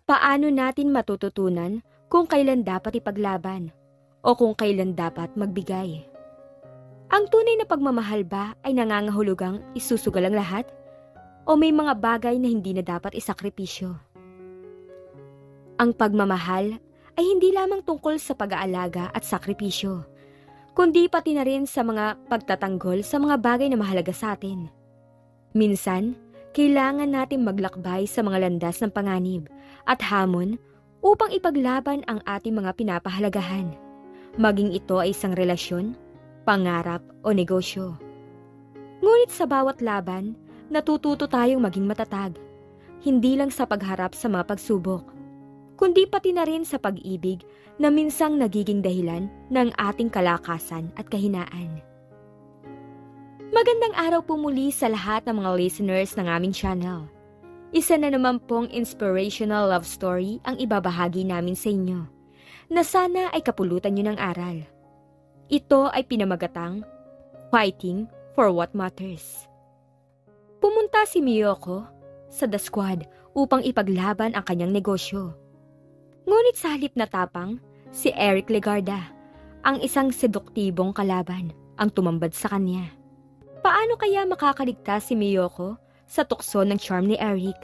Paano natin matututunan kung kailan dapat ipaglaban o kung kailan dapat magbigay? Ang tunay na pagmamahal ba ay nangangahulugang isusugal ang lahat? O may mga bagay na hindi na dapat isakripisyo? Ang pagmamahal ay hindi lamang tungkol sa pag-aalaga at sakripisyo, kundi pati na rin sa mga pagtatanggol sa mga bagay na mahalaga sa atin. Minsan, kailangan natin maglakbay sa mga landas ng panganib at hamon upang ipaglaban ang ating mga pinapahalagahan, maging ito ay isang relasyon, pangarap o negosyo. Ngunit sa bawat laban, natututo tayong maging matatag, hindi lang sa pagharap sa mga pagsubok, kundi pati na rin sa pag-ibig na minsang nagiging dahilan ng ating kalakasan at kahinaan. Magandang araw po muli sa lahat ng mga listeners ng aming channel. Isa na naman pong inspirational love story ang ibabahagi namin sa inyo, na sana ay kapulutan nyo ng aral. Ito ay pinamagatang Fighting for What Matters. Pumunta si Miyoko sa The Squad upang ipaglaban ang kanyang negosyo. Ngunit sa halip na tapang, si Eric Legarda, ang isang seduktibong kalaban, ang tumambad sa kanya. Paano kaya makakaligtas si Miyoko sa tukso ng charm ni Eric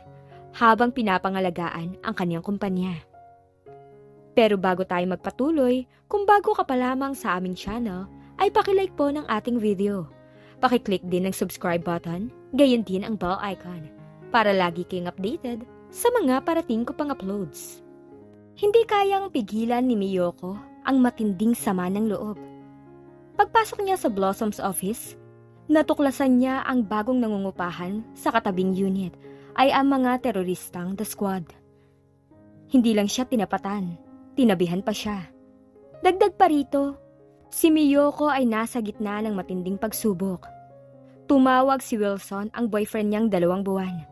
habang pinapangalagaan ang kanyang kumpanya? Pero bago tayo magpatuloy, kung bago ka pa lamang sa aming channel, ay pakilike po ng ating video. Pakiclick din ng subscribe button, gayon din ang bell icon, para lagi kayong updated sa mga parating ko pang uploads. Hindi kayang pigilan ni Miyoko ang matinding sama ng loob. Pagpasok niya sa Blossom's office, natuklasan niya ang bagong nangungupahan sa katabing unit ay ang mga teroristang The Squad. Hindi lang siya tinapatan, tinabihan pa siya. Dagdag pa rito, si Miyoko ay nasa gitna ng matinding pagsubok. Tumawag si Wilson, ang boyfriend niyang 2 buwan,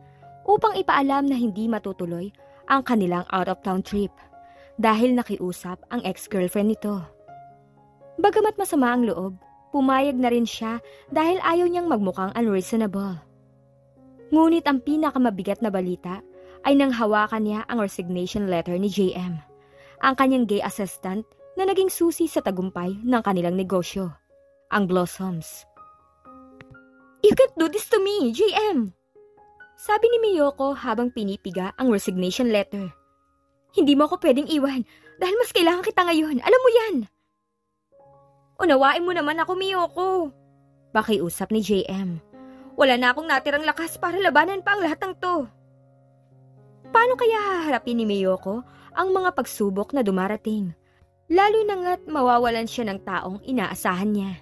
upang ipaalam na hindi matutuloy ang kanilang out-of-town trip dahil nakiusap ang ex-girlfriend nito. Bagamat masama ang loob, pumayag na rin siya dahil ayaw niyang magmukhang unreasonable. Ngunit ang pinakamabigat na balita ay nang hawakan niya ang resignation letter ni JM, ang kanyang gay assistant na naging susi sa tagumpay ng kanilang negosyo, ang Blossoms. "You can't do this to me, JM!" sabi ni Miyoko habang pinipiga ang resignation letter. "Hindi mo ako pwedeng iwan dahil mas kailangan kita ngayon, alam mo yan!" "Unawain mo naman ako, Miyoko," pakiusap ni JM. "Wala na akong natirang lakas para labanan pa ang lahat ng to." Paano kaya haharapin ni Miyoko ang mga pagsubok na dumarating, lalo na nga't mawawalan siya ng taong inaasahan niya?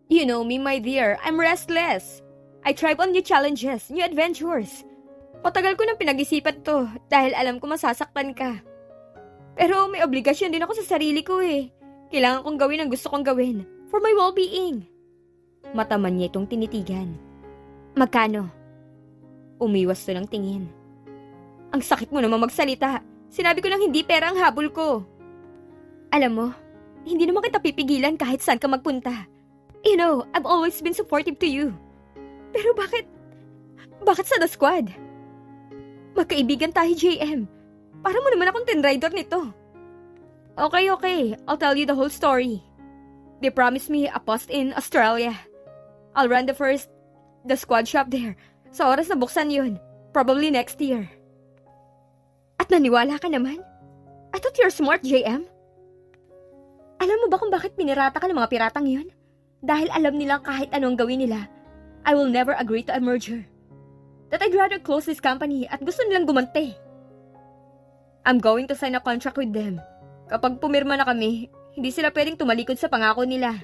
"You know me, my dear, I'm restless. I thrive on new challenges, new adventures. Matagal ko nang pinag-isipan to dahil alam ko masasaktan ka. Pero may obligasyon din ako sa sarili ko eh. Kailangan kong gawin ang gusto kong gawin for my well-being." Mataman niya itong tinitigan. "Magkano?" Umiwas to ng tingin. "Ang sakit mo naman magsalita. Sinabi ko lang hindi pera ang habol ko." "Alam mo, hindi naman kita pipigilan kahit saan ka magpunta. You know, I've always been supportive to you. Pero bakit sa The Squad? Magkaibigan tayo, JM. Para mo naman akong tinrider nito." Okay. I'll tell you the whole story. They promised me a post in Australia. I'll run the Squad shop there. Sa oras na buksan yun. Probably next year. At naniwala ka naman? I thought you're smart, JM. Alam mo ba kung bakit pinirata ka ng mga piratang yun? Dahil alam nilang kahit anong gawin nila, I will never agree to a merger. That I'd rather close this company at gusto nilang gumanti. I'm going to sign a contract with them. Kapag pumirma na kami, hindi sila pwedeng tumalikod sa pangako nila."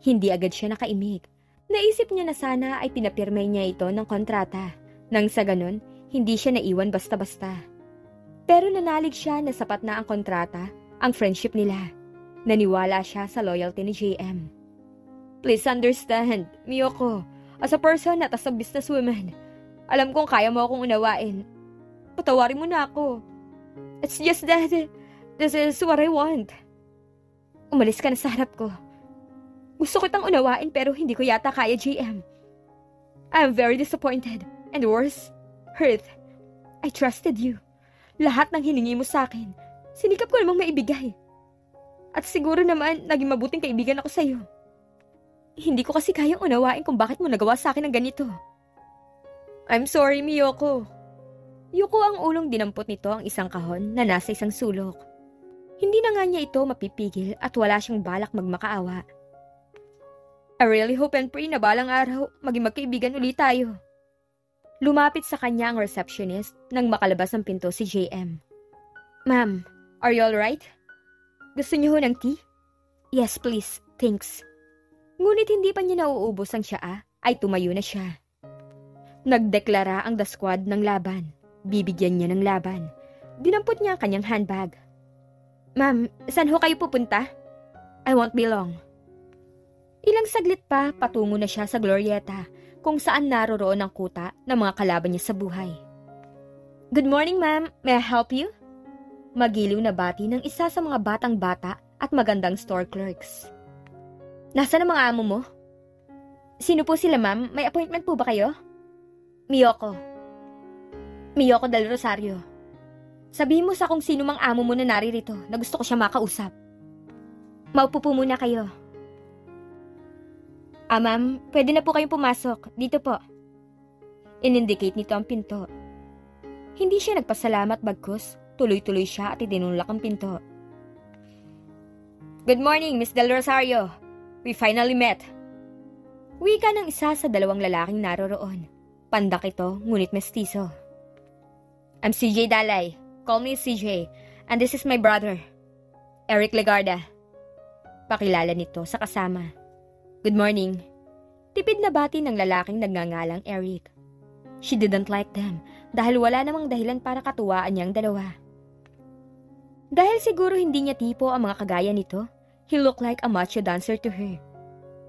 Hindi agad siya nakaimik. Naisip niya na sana ay pinapirmay niya ito ng kontrata, nang sa ganun, hindi siya naiwan basta-basta. Pero nanalig siya na sapat na ang kontrata, ang friendship nila. Naniwala siya sa loyalty ni JM. "Please understand, Miyoko, as a person at as a businesswoman, alam kong kaya mo akong unawain. Patawarin mo na ako. It's just that this is what I want." "Umalis ka na sa harap ko. Gusto kitang unawain pero hindi ko yata kaya, JM. I am very disappointed and worse, hurt. I trusted you. Lahat ng hiningi mo sa akin, sinikap ko namang maibigay. At siguro naman, naging mabuting kaibigan ako sa'yo. Hindi ko kasi kayang unawain kung bakit mo nagawa sa akin ng ganito. I'm sorry, Miyoko. Yuko ang ulong dinampot nito ang isang kahon na nasa isang sulok. Hindi na nga niya ito mapipigil at wala siyang balak magmakaawa. I really hope and pray na balang araw maging magkaibigan ulit tayo. Lumapit sa kanya ang receptionist nang makalabas ng pinto si JM. Ma'am, are you alright? Gusto niyo ho ng tea? Yes, please. Thanks. Ngunit hindi pa niya nauubos ang tsaa ay tumayo na siya. Nagdeklara ang the squad ng laban. Bibigyan niya ng laban. Dinampot niya ang kanyang handbag. Ma'am, saan ho kayo pupunta? I won't be long. Ilang saglit pa, patungo na siya sa Glorieta, kung saan naroroon ang kuta ng mga kalaban niya sa buhay. Good morning, ma'am. May I help you? Magiliw na bati ng isa sa mga batang-bata at magandang store clerks. Nasaan ang mga amo mo? Sino po sila, ma'am? May appointment po ba kayo? Miyoko. Miyoko del Rosario. Sabihin mo sa kung sino mang amo mo na naririto na gusto ko siya makausap. Maupo po muna kayo. Ma'am, pwede na po kayong pumasok. Dito po. In-indicate nito ang pinto. Hindi siya nagpasalamat bagkus. Tuloy-tuloy siya at itinulak ang pinto. Good morning, Miss Del Rosario. We finally met. Wika ng isa sa dalawang lalaking naroroon. Pandak ito, ngunit mestizo. I'm CJ Dalay. Call me CJ. And this is my brother, Eric Legarda. Pakilala nito sa kasama. Good morning. Tipid na bati ng lalaking nagngangalang Eric. She didn't like them dahil wala namang dahilan para katuwaan niyang dalawa. Dahil siguro hindi niya tipo ang mga kagaya nito, he looked like a macho dancer to her.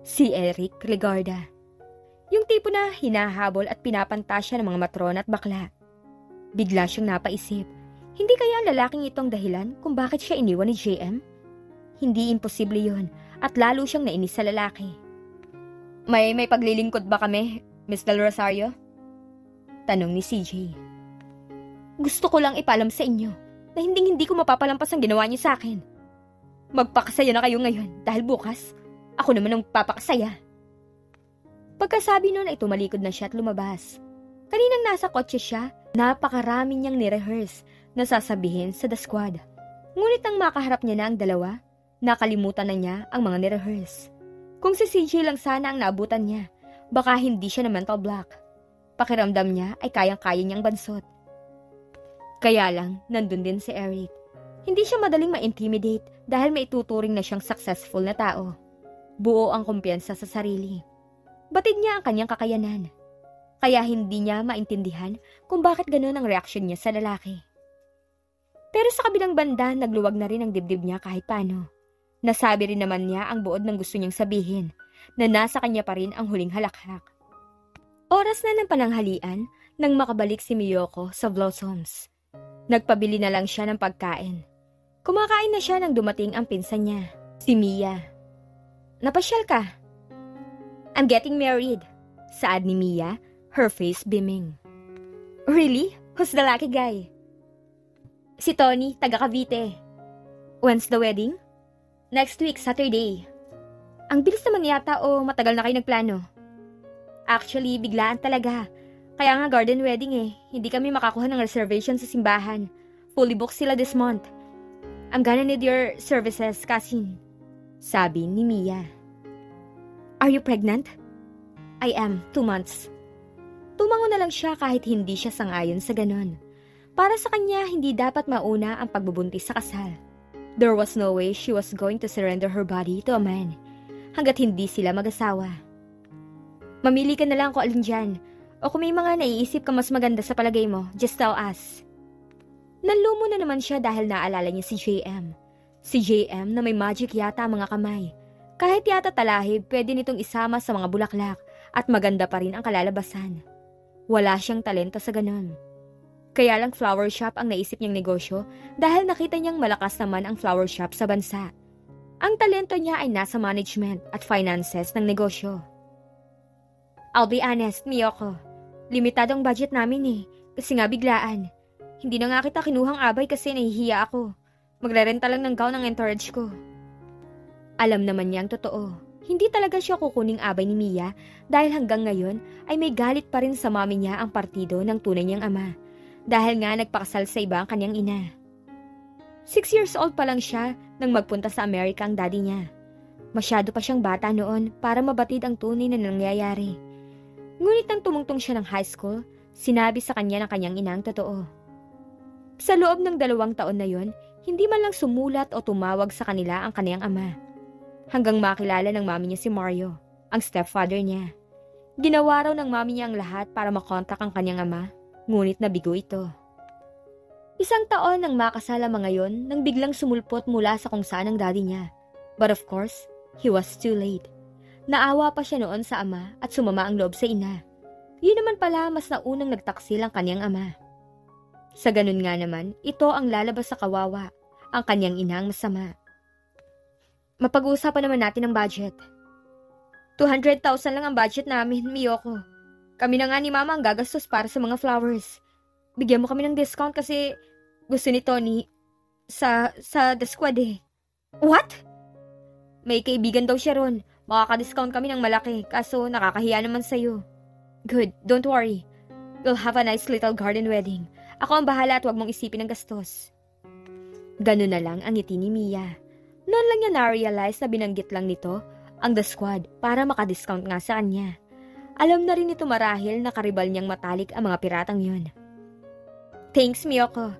Si Eric Legarda. Yung tipo na hinahabol at pinapantasya ng mga matron at bakla. Bigla siyang napaisip, hindi kaya ang lalaking itong dahilan kung bakit siya iniwan ni JM? Hindi imposible yun at lalo siyang nainis sa lalaki. May paglilingkod ba kami, Miss Del Rosario? Tanong ni CJ. Gusto ko lang ipaalam sa inyo na hindi ko mapapalampas ang ginawa niyo sa akin. Magpakasaya na kayo ngayon dahil bukas, ako naman ang papakasaya. Pagkasabi nun ay tumalikod na siya at lumabas. Kaninang nasa kotse siya, napakarami niyang nirehearse na sasabihin sa the squad. Ngunit nang makaharap niya na ang dalawa, nakalimutan na niya ang mga nirehearse. Kung si CJ lang sana ang naabutan niya, baka hindi siya na mental block. Pakiramdam niya ay kayang-kaya niyang bansot. Kaya lang, nandun din si Eric. Hindi siya madaling ma-intimidate dahil may ituturing na siyang successful na tao. Buo ang kumpiyansa sa sarili. Batid niya ang kanyang kakayanan. Kaya hindi niya maintindihan kung bakit gano'n ang reaksyon niya sa lalaki. Pero sa kabilang banda, nagluwag na rin ang dibdib niya kahit paano. Nasabi rin naman niya ang buod ng gusto niyang sabihin, na nasa kanya pa rin ang huling halakhak. Oras na ng pananghalian nang makabalik si Miyoko sa Blossoms. Nagpabili na lang siya ng pagkain. Kumakain na siya nang dumating ang pinsan niya, si Mia. Napasyal ka? I'm getting married, saad ni Mia, her face beaming. Really? Who's the lucky guy? Si Tony, taga Cavite. When's the wedding? Next week, Saturday. Ang bilis naman yata o matagal na kayo nagplano? Actually, biglaan talaga. Kaya nga garden wedding eh. Hindi kami makakuha ng reservation sa simbahan. Fully booked sila this month. I'm gonna need your services, Kasin. Sabi ni Mia. Are you pregnant? I am, 2 months. Tumango na lang siya kahit hindi siya sangayon sa ganon. Para sa kanya, hindi dapat mauna ang pagbubuntis sa kasal. There was no way she was going to surrender her body to a man hanggat hindi sila mag-asawa. Mamili ka na lang kung alin dyan. O kung may mga naiisip ka mas maganda sa palagay mo, just tell us. Nanlumo na naman siya dahil naalala niya si JM. Si JM na may magic yata ang mga kamay. Kahit yata talahib, pwede nitong isama sa mga bulaklak at maganda pa rin ang kalalabasan. Wala siyang talento sa ganon. Kaya lang flower shop ang naisip niyang negosyo dahil nakita niyang malakas naman ang flower shop sa bansa. Ang talento niya ay nasa management at finances ng negosyo. I'll be honest, Miyoko. Limitado ang budget namin eh, kasi nga biglaan. Hindi na nga kita kinuhang abay kasi nahihiya ako. Magrerenta lang ng gown ng entourage ko. Alam naman niyang totoo. Hindi talaga siya kukuning abay ni Mia dahil hanggang ngayon ay may galit pa rin sa mami niya ang partido ng tunay niyang ama. Dahil nga nagpakasal sa iba ang kanyang ina. 6 years old pa lang siya nang magpunta sa Amerika ang daddy niya. Masyado pa siyang bata noon para mabatid ang tunay na nangyayari. Ngunit nang tumungtong siya ng high school, sinabi sa kanya ng kanyang ina ang totoo. Sa loob ng 2 taon na yon, hindi man lang sumulat o tumawag sa kanila ang kanyang ama. Hanggang makilala ng mami niya si Mario, ang stepfather niya. Ginawa raw ng mami niya ang lahat para makontak ang kanyang ama, ngunit nabigo ito. 1 taon nang makasal ang mga yon nang biglang sumulpot mula sa kung saan ang daddy niya. But of course, he was too late. Naawa pa siya noon sa ama at sumama ang loob sa ina. Yun naman pala mas naunang nagtaksil ang kanyang ama. Sa ganun nga naman, ito ang lalabas sa kawawa, ang kanyang inang masama. Mapag-uusapan naman natin ang budget. 200,000 lang ang budget namin, Miyoko. Kami na nga ni Mama ang gagastos para sa mga flowers. Bigyan mo kami ng discount kasi gusto ni Tony sa The Squad eh. What? May kaibigan daw siya ron. Makaka-discount kami ng malaki kaso nakakahiya naman sa'yo. Good, don't worry. We'll have a nice little garden wedding. Ako ang bahala at huwag mong isipin ang gastos. Ganun na lang ang ngiti ni Mia. Noon lang niya na-realize na binanggit lang nito ang The Squad para makadiscount nga sa kanya. Alam na rin ito marahil na karibal niyang matalik ang mga piratang yun. Thanks, Miyoko.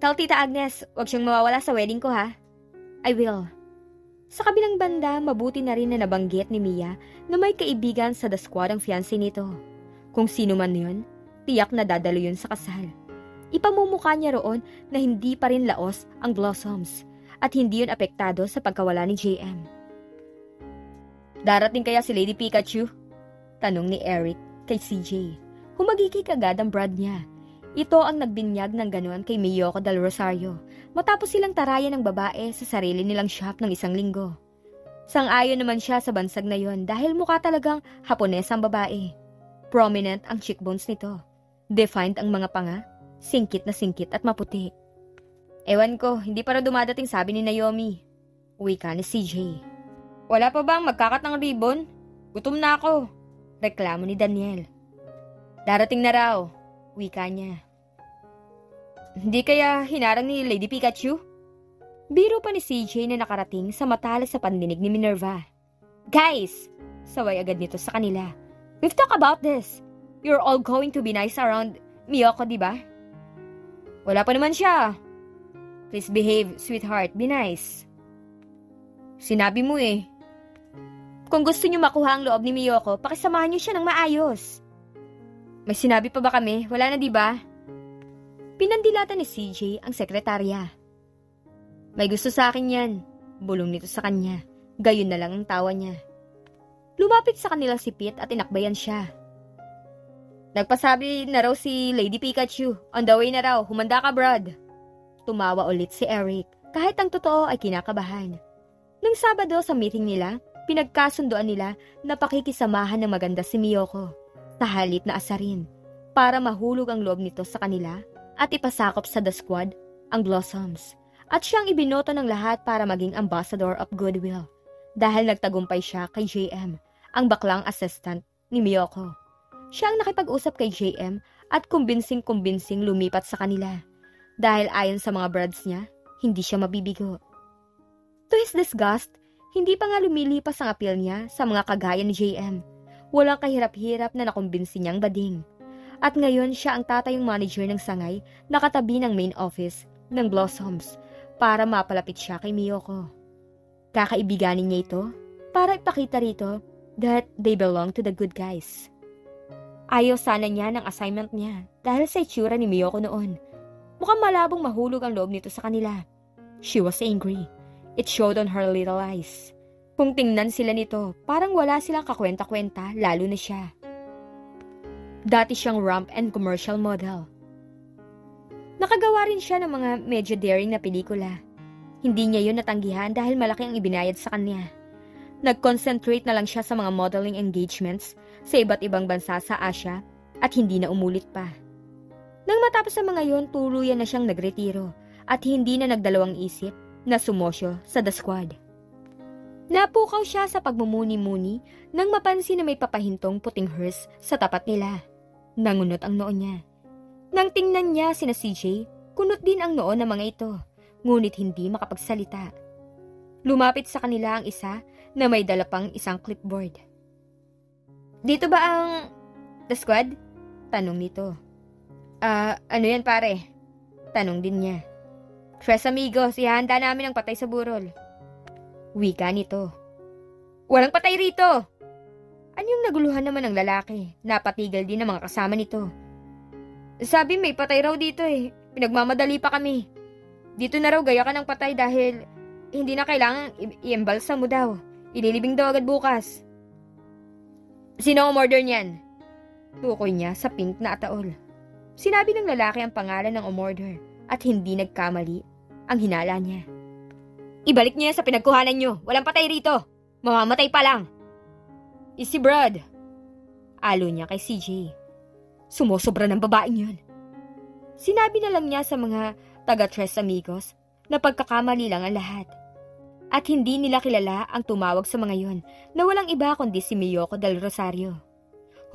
Tell Tita Agnes, huwag siyang mawawala sa wedding ko ha. I will. Sa kabilang banda, mabuti na rin na nabanggit ni Mia na may kaibigan sa The Squad ang fiancé nito. Kung sino man yun, tiyak na dadalo yun sa kasal. Ipamumukha niya roon na hindi pa rin laos ang Blossoms at hindi yun apektado sa pagkawala ni JM. Darating kaya si Lady Pikachu? Tanong ni Eric kay CJ. Humagikik agad ang brad niya. Ito ang nagbinyag ng ganoon kay Miyoko del Rosario matapos silang tarayan ng babae sa sarili nilang shop ng 1 linggo. Sang-ayon naman siya sa bansag na yon dahil mukha talagang Hapones ang babae. Prominent ang cheekbones nito. Defined ang mga panga, singkit na singkit at maputi. Ewan ko, hindi pa raw dumadating sabi ni Naomi. Wika ni CJ. Wala pa bang magkakat ng ribbon? Gutom na ako. Reklamo ni Daniel. Darating na raw. Wika niya. Hindi kaya hinarang ni Lady Pikachu? Biro pa ni CJ na nakarating sa matalas sa pandinig ni Minerva. Guys! Saway agad nito sa kanila. We've talked about this. You're all going to be nice around Miyoko, di ba? Wala pa naman siya. Please behave, sweetheart. Be nice. Sinabi mo eh. Kung gusto niyo makuha ang loob ni Miyoko, pakisamahan niyo siya ng maayos. May sinabi pa ba kami? Wala na, di ba? Pinandilatan ni CJ ang sekretarya. May gusto sa akin yan. Bulong nito sa kanya. Gayon na lang ang tawa niya. Lumapit sa kanila si Pete at inakbayan siya. Nagpasabi na raw si Lady Pikachu. On the way na raw. Humanda ka, Brad. Tumawa ulit si Eric kahit ang totoo ay kinakabahan. Nung Sabado sa meeting nila, pinagkasundoan nila na pakikisamahan ng maganda si Miyoko sa halip na asarin para mahulog ang loob nito sa kanila at ipasakop sa The Squad ang Blossoms at siyang ibinoto ng lahat para maging ambassador of goodwill dahil nagtagumpay siya kay JM, ang baklang assistant ni Miyoko. Siya ang nakipag-usap kay JM at kumbinsing-kumbinsing lumipat sa kanila. Dahil ayon sa mga brads niya, hindi siya mabibigo. To his disgust, hindi pa nga lumilipas ang appeal niya sa mga kagaya ni JM. Walang kahirap-hirap na nakumbinsi niyang bading. At ngayon siya ang tatayong manager ng sangay na katabi ng main office ng Blossoms para mapalapit siya kay Miyoko. Kakaibiganin niya ito para ipakita rito that they belong to the good guys. Ayaw sana niya ng assignment niya dahil sa itsura ni Miyoko noon. Mukhang malabong mahulog ang loob nito sa kanila. She was angry. It showed on her little eyes. Kung tingnan sila nito, parang wala silang kakwenta-kwenta, lalo na siya. Dati siyang ramp and commercial model. Nakagawa rin siya ng mga medyo daring na pelikula. Hindi niya yun natanggihan dahil malaki ang ibinayad sa kanya. Nag-concentrate na lang siya sa mga modeling engagements sa iba't ibang bansa sa Asia at hindi na umulit pa. Nang matapos ang mga yon, tuluyan na siyang nagretiro at hindi na nagdalawang isip na sumosyo sa The Squad. Napukaw siya sa pagmumuni-muni nang mapansin na may papahintong puting hearse sa tapat nila. Nangunot ang noo niya. Nang tingnan niya sina CJ, kunot din ang noo ng mga ito, ngunit hindi makapagsalita. Lumapit sa kanila ang isa na may dala pang isang clipboard. "Dito ba ang The Squad?" tanong nito. Ano yan pare?" tanong din niya. "Tres amigos, ihahanda namin ang patay sa burol." Wika nito. "Walang patay rito!" Anyong naguluhan naman ng lalaki. Napatigil din ang mga kasama nito. "Sabi may patay raw dito eh. Pinagmamadali pa kami. Dito na raw gaya ka ng patay dahil hindi na kailangang i-embalsa mo daw. Ililibing daw agad bukas." "Sino ang umorder niyan?" tukoy niya sa pink na ataol. Sinabi ng lalaki ang pangalan ng umorder at hindi nagkamali ang hinala niya. "Ibalik niya sa pinagkuhanan niyo. Walang patay rito. Mamamatay pa lang." "Easy Brad." Alo niya kay CJ. Sumusobra ng babaeng yun. Sinabi na lang niya sa mga taga-Tres Amigos na pagkakamali lang ang lahat. At hindi nila kilala ang tumawag sa mga yon na walang iba kundi si Miyoko del Rosario.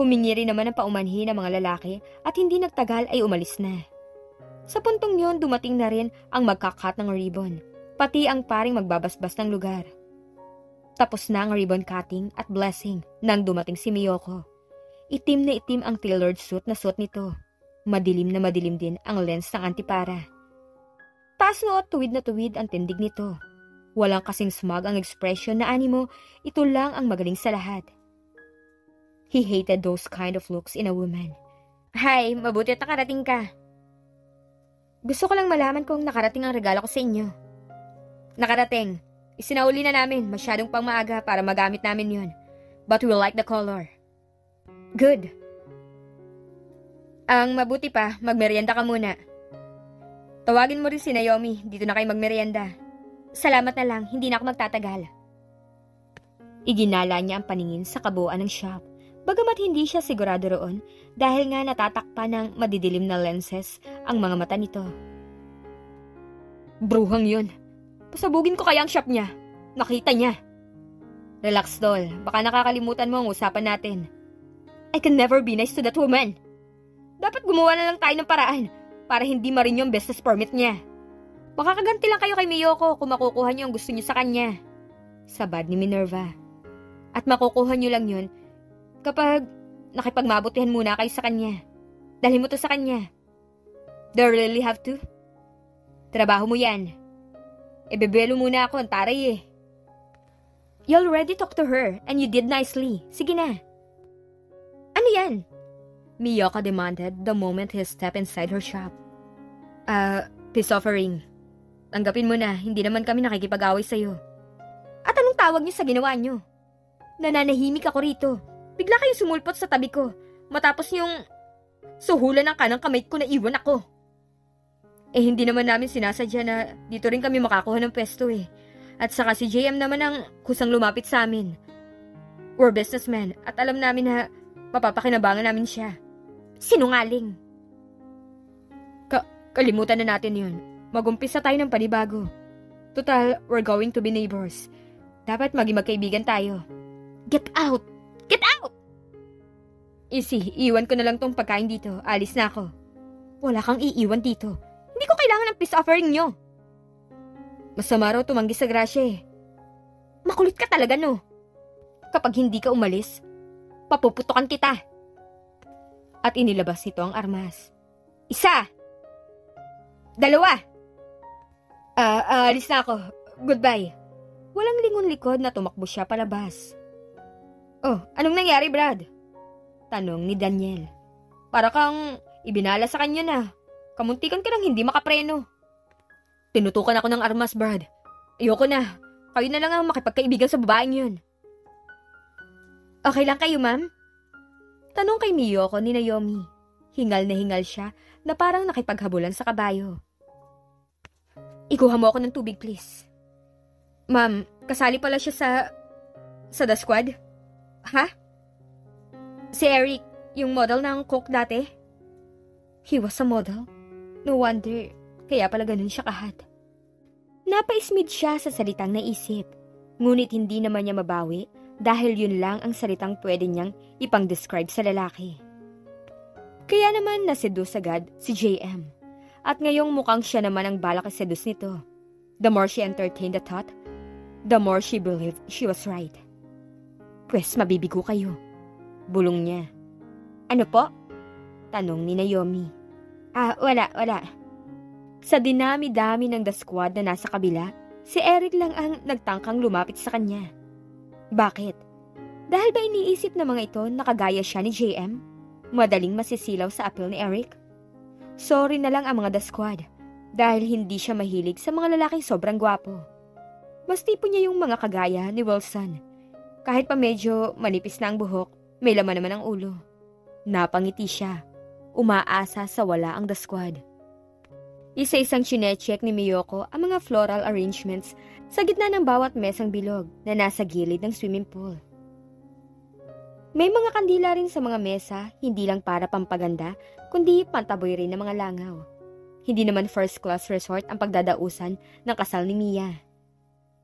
Humingi rin naman ng paumanhin ng mga lalaki at hindi nagtagal ay umalis na. Sa puntong yon, dumating na rin ang magkakat ng ribbon, pati ang paring magbabasbas ng lugar. Tapos na ang ribbon cutting at blessing nang dumating si Miyoko. Itim na itim ang tailored suit na suot nito. Madilim na madilim din ang lens ng antipara. Taas noo at tuwid na tuwid ang tindig nito. Walang kasing smug ang expression na animo, ito lang ang magaling sa lahat. He hated those kind of looks in a woman. "Hi, mabuti at nakarating ka." "Gusto ko lang malaman kung nakarating ang regalo ko sa inyo." "Nakarating. Isinauli na namin, masyadong pang maaga para magamit namin yun. But we like the color." "Good." "Ang mabuti pa, magmerienda ka muna. Tawagin mo rin si Naomi, dito na kayo magmerienda." "Salamat na lang, hindi na ako magtatagal." Iginala niya ang paningin sa kabuuan ng shop, bagamat hindi siya sigurado roon dahil nga natatakpan ng madidilim na lenses ang mga mata nito. "Bruhang yun. Pasabugin ko kaya ang shop niya. Nakita niya." "Relax, doll. Baka nakakalimutan mo ang usapan natin." "I can never be nice to that woman. Dapat gumawa na lang tayo ng paraan para hindi marin yung business permit niya. Makakaganti lang kayo kay Miyoko kung makukuha niyo ang gusto niyo sa kanya." Sabad ni Minerva. "At makukuha niyo lang yun kapag nakipagmabutihan muna kayo sa kanya. Dalhin mo to sa kanya." "Do you really have to?" "Trabaho mo yan. Ebebelo muna ako, ang taray eh." "You already talked to her and you did nicely. Sige na." "Ano yan?" Miyoko demanded the moment he stepped inside her shop. Peace offering. Tanggapin mo na, hindi naman kami nakikipag-away sa'yo." "At anong tawag niyo sa ginawa niyo? Nananahimik ako rito. Bigla kayong sumulpot sa tabi ko, matapos yung suhulan ng kanang kamay ko na iwan ako." Hindi naman namin sinasadya na dito rin kami makakuha ng pwesto eh. At saka si JM naman ang kusang lumapit sa amin. We're businessmen at alam namin na mapapakinabangan namin siya." "Sinungaling." Kalimutan na natin yun. Mag-umpisa tayo ng panibago. Total, we're going to be neighbors. Dapat maging magkaibigan tayo. "Get out! Get out!" "Easy, iwan ko na lang tong pagkain dito. Alis na ako." "Wala kang iiwan dito. Hindi ko kailangan ng peace offering nyo." "Masama raw tumanggi sa grasya eh." "Makulit ka talaga no. Kapag hindi ka umalis, papuputukan kita." At inilabas nito ang armas. "Isa! Dalawa! Alis na ako. Goodbye." Walang lingon likod na tumakbo siya palabas. "Oh, anong nangyari, Brad?" tanong ni Daniel. "Para kang ibinala sa kanya na. Kamuntikan ka nang hindi makapreno." "Tinutukan ako ng armas, Brad. Ayoko na. Kayo na lang ang makipagkaibigan sa babaeng yun." "Okay lang kayo, ma'am?" tanong kay Miyoko ni Naomi. Hingal na hingal siya na parang nakipaghabulan sa kabayo. "Ikuha mo ako ng tubig, please." "Ma'am, kasali pala siya sa The Squad?" "Ha? Si Eric, yung model ng Coke dati?" He was a model? No wonder, kaya pala ganun siya kahad. Napaismid siya sa salitang naisip, ngunit hindi naman niya mabawi dahil yun lang ang salitang pwede niyang ipang-describe sa lalaki. Kaya naman naseduce agad si JM. At ngayong mukhang siya naman ang balak iseduce nito. The more she entertained the thought, the more she believed she was right. Pwes mabibigo kayo. Bulong niya. Ano po? Tanong ni Naomi. Wala. Sa dinami-dami ng the squad na nasa kabila, si Eric lang ang nagtangkang lumapit sa kanya. Bakit? Dahil ba iniisip ng mga ito na kagaya siya ni JM? Madaling masisilaw sa appeal ni Eric? Sorry na lang ang mga the squad, dahil hindi siya mahilig sa mga lalaking sobrang gwapo. Mas tipo niya yung mga kagaya ni Wilson. Kahit pa medyo manipis na ang buhok, may laman naman ang ulo. Napangiti siya. Umaasa sa wala ang the squad. Isa-isang chinecheck ni Miyoko ang mga floral arrangements sa gitna ng bawat mesang bilog na nasa gilid ng swimming pool. May mga kandila rin sa mga mesa, hindi lang para pampaganda, kundi pantaboy rin ng mga langaw. Hindi naman first-class resort ang pagdadausan ng kasal ni Mia.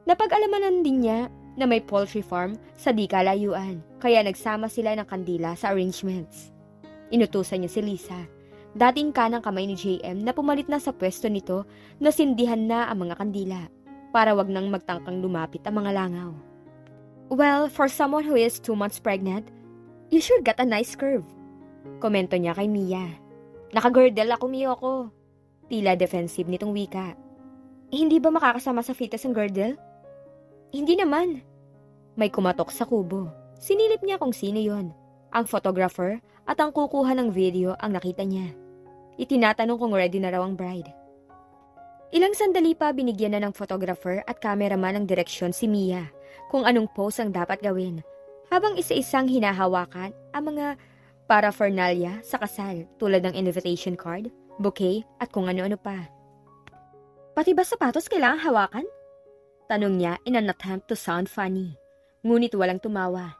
Napag-alamanan din niya na may poultry farm sa di kalayuan, kaya nagsama sila ng kandila sa arrangements. Inutusan niya si Lisa, dating kanang kamay ni JM na pumalit na sa pwesto nito na sindihan na ang mga kandila para wag nang magtangkang lumapit ang mga langaw. Well, for someone who is 2 months pregnant, you sure got a nice curve. Komento niya kay Mia. Naka-girdle ako, Miyoko. Tila defensive nitong wika. Hindi ba makakasama sa fetus ang girdle? Hindi naman. May kumatok sa kubo. Sinilip niya kung sino yon. Ang photographer at ang kukuha ng video ang nakita niya. Itinatanong kung ready na raw ang bride. Ilang sandali pa binigyan na ng photographer at cameraman ng direksyon si Mia kung anong pose ang dapat gawin, habang isa-isang hinahawakan ang mga paraphernalia sa kasal tulad ng invitation card, bouquet at kung ano-ano pa. Pati ba sapatos kailangang hawakan? Tanong niya in an attempt to sound funny, ngunit walang tumawa.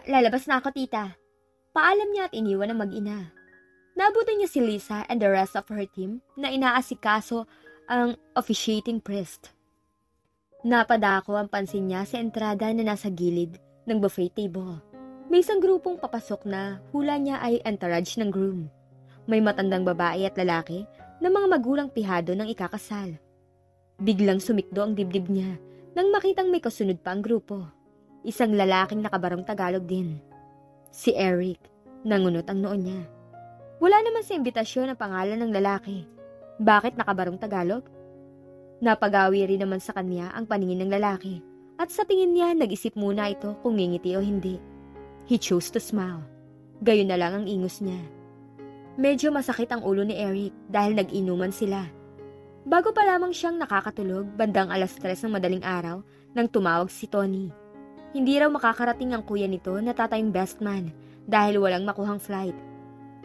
Lalabas na ako, tita. Paalam niya at iniwan ang mag-ina. Nabutan niya si Lisa and the rest of her team na inaasikaso ang officiating priest. Napadako ang pansin niya sa entrada na nasa gilid ng buffet table. May isang grupong papasok na hula niya ay entourage ng groom. May matandang babae at lalaki na mga magulang pihado ng ikakasal. Biglang sumikdo ang dibdib niya nang makitang may kasunod pa ang grupo. Isang lalaking nakabarong Tagalog din. Si Eric, nangunot ang noon niya. Wala naman sa imbitasyon ang pangalan ng lalaki. Bakit nakabarong Tagalog? Napagawi rin naman sa kanya ang paningin ng lalaki at sa tingin niya nag-isip muna ito kung ngingiti o hindi. He chose to smile. Gayon na lang ang ingos niya. Medyo masakit ang ulo ni Eric dahil nag-inuman sila. Bago pa lamang siyang nakakatulog bandang 3:00 ng madaling araw nang tumawag si Tony. Hindi raw makakarating ang kuya nito na tatayong best man dahil walang makuhang flight.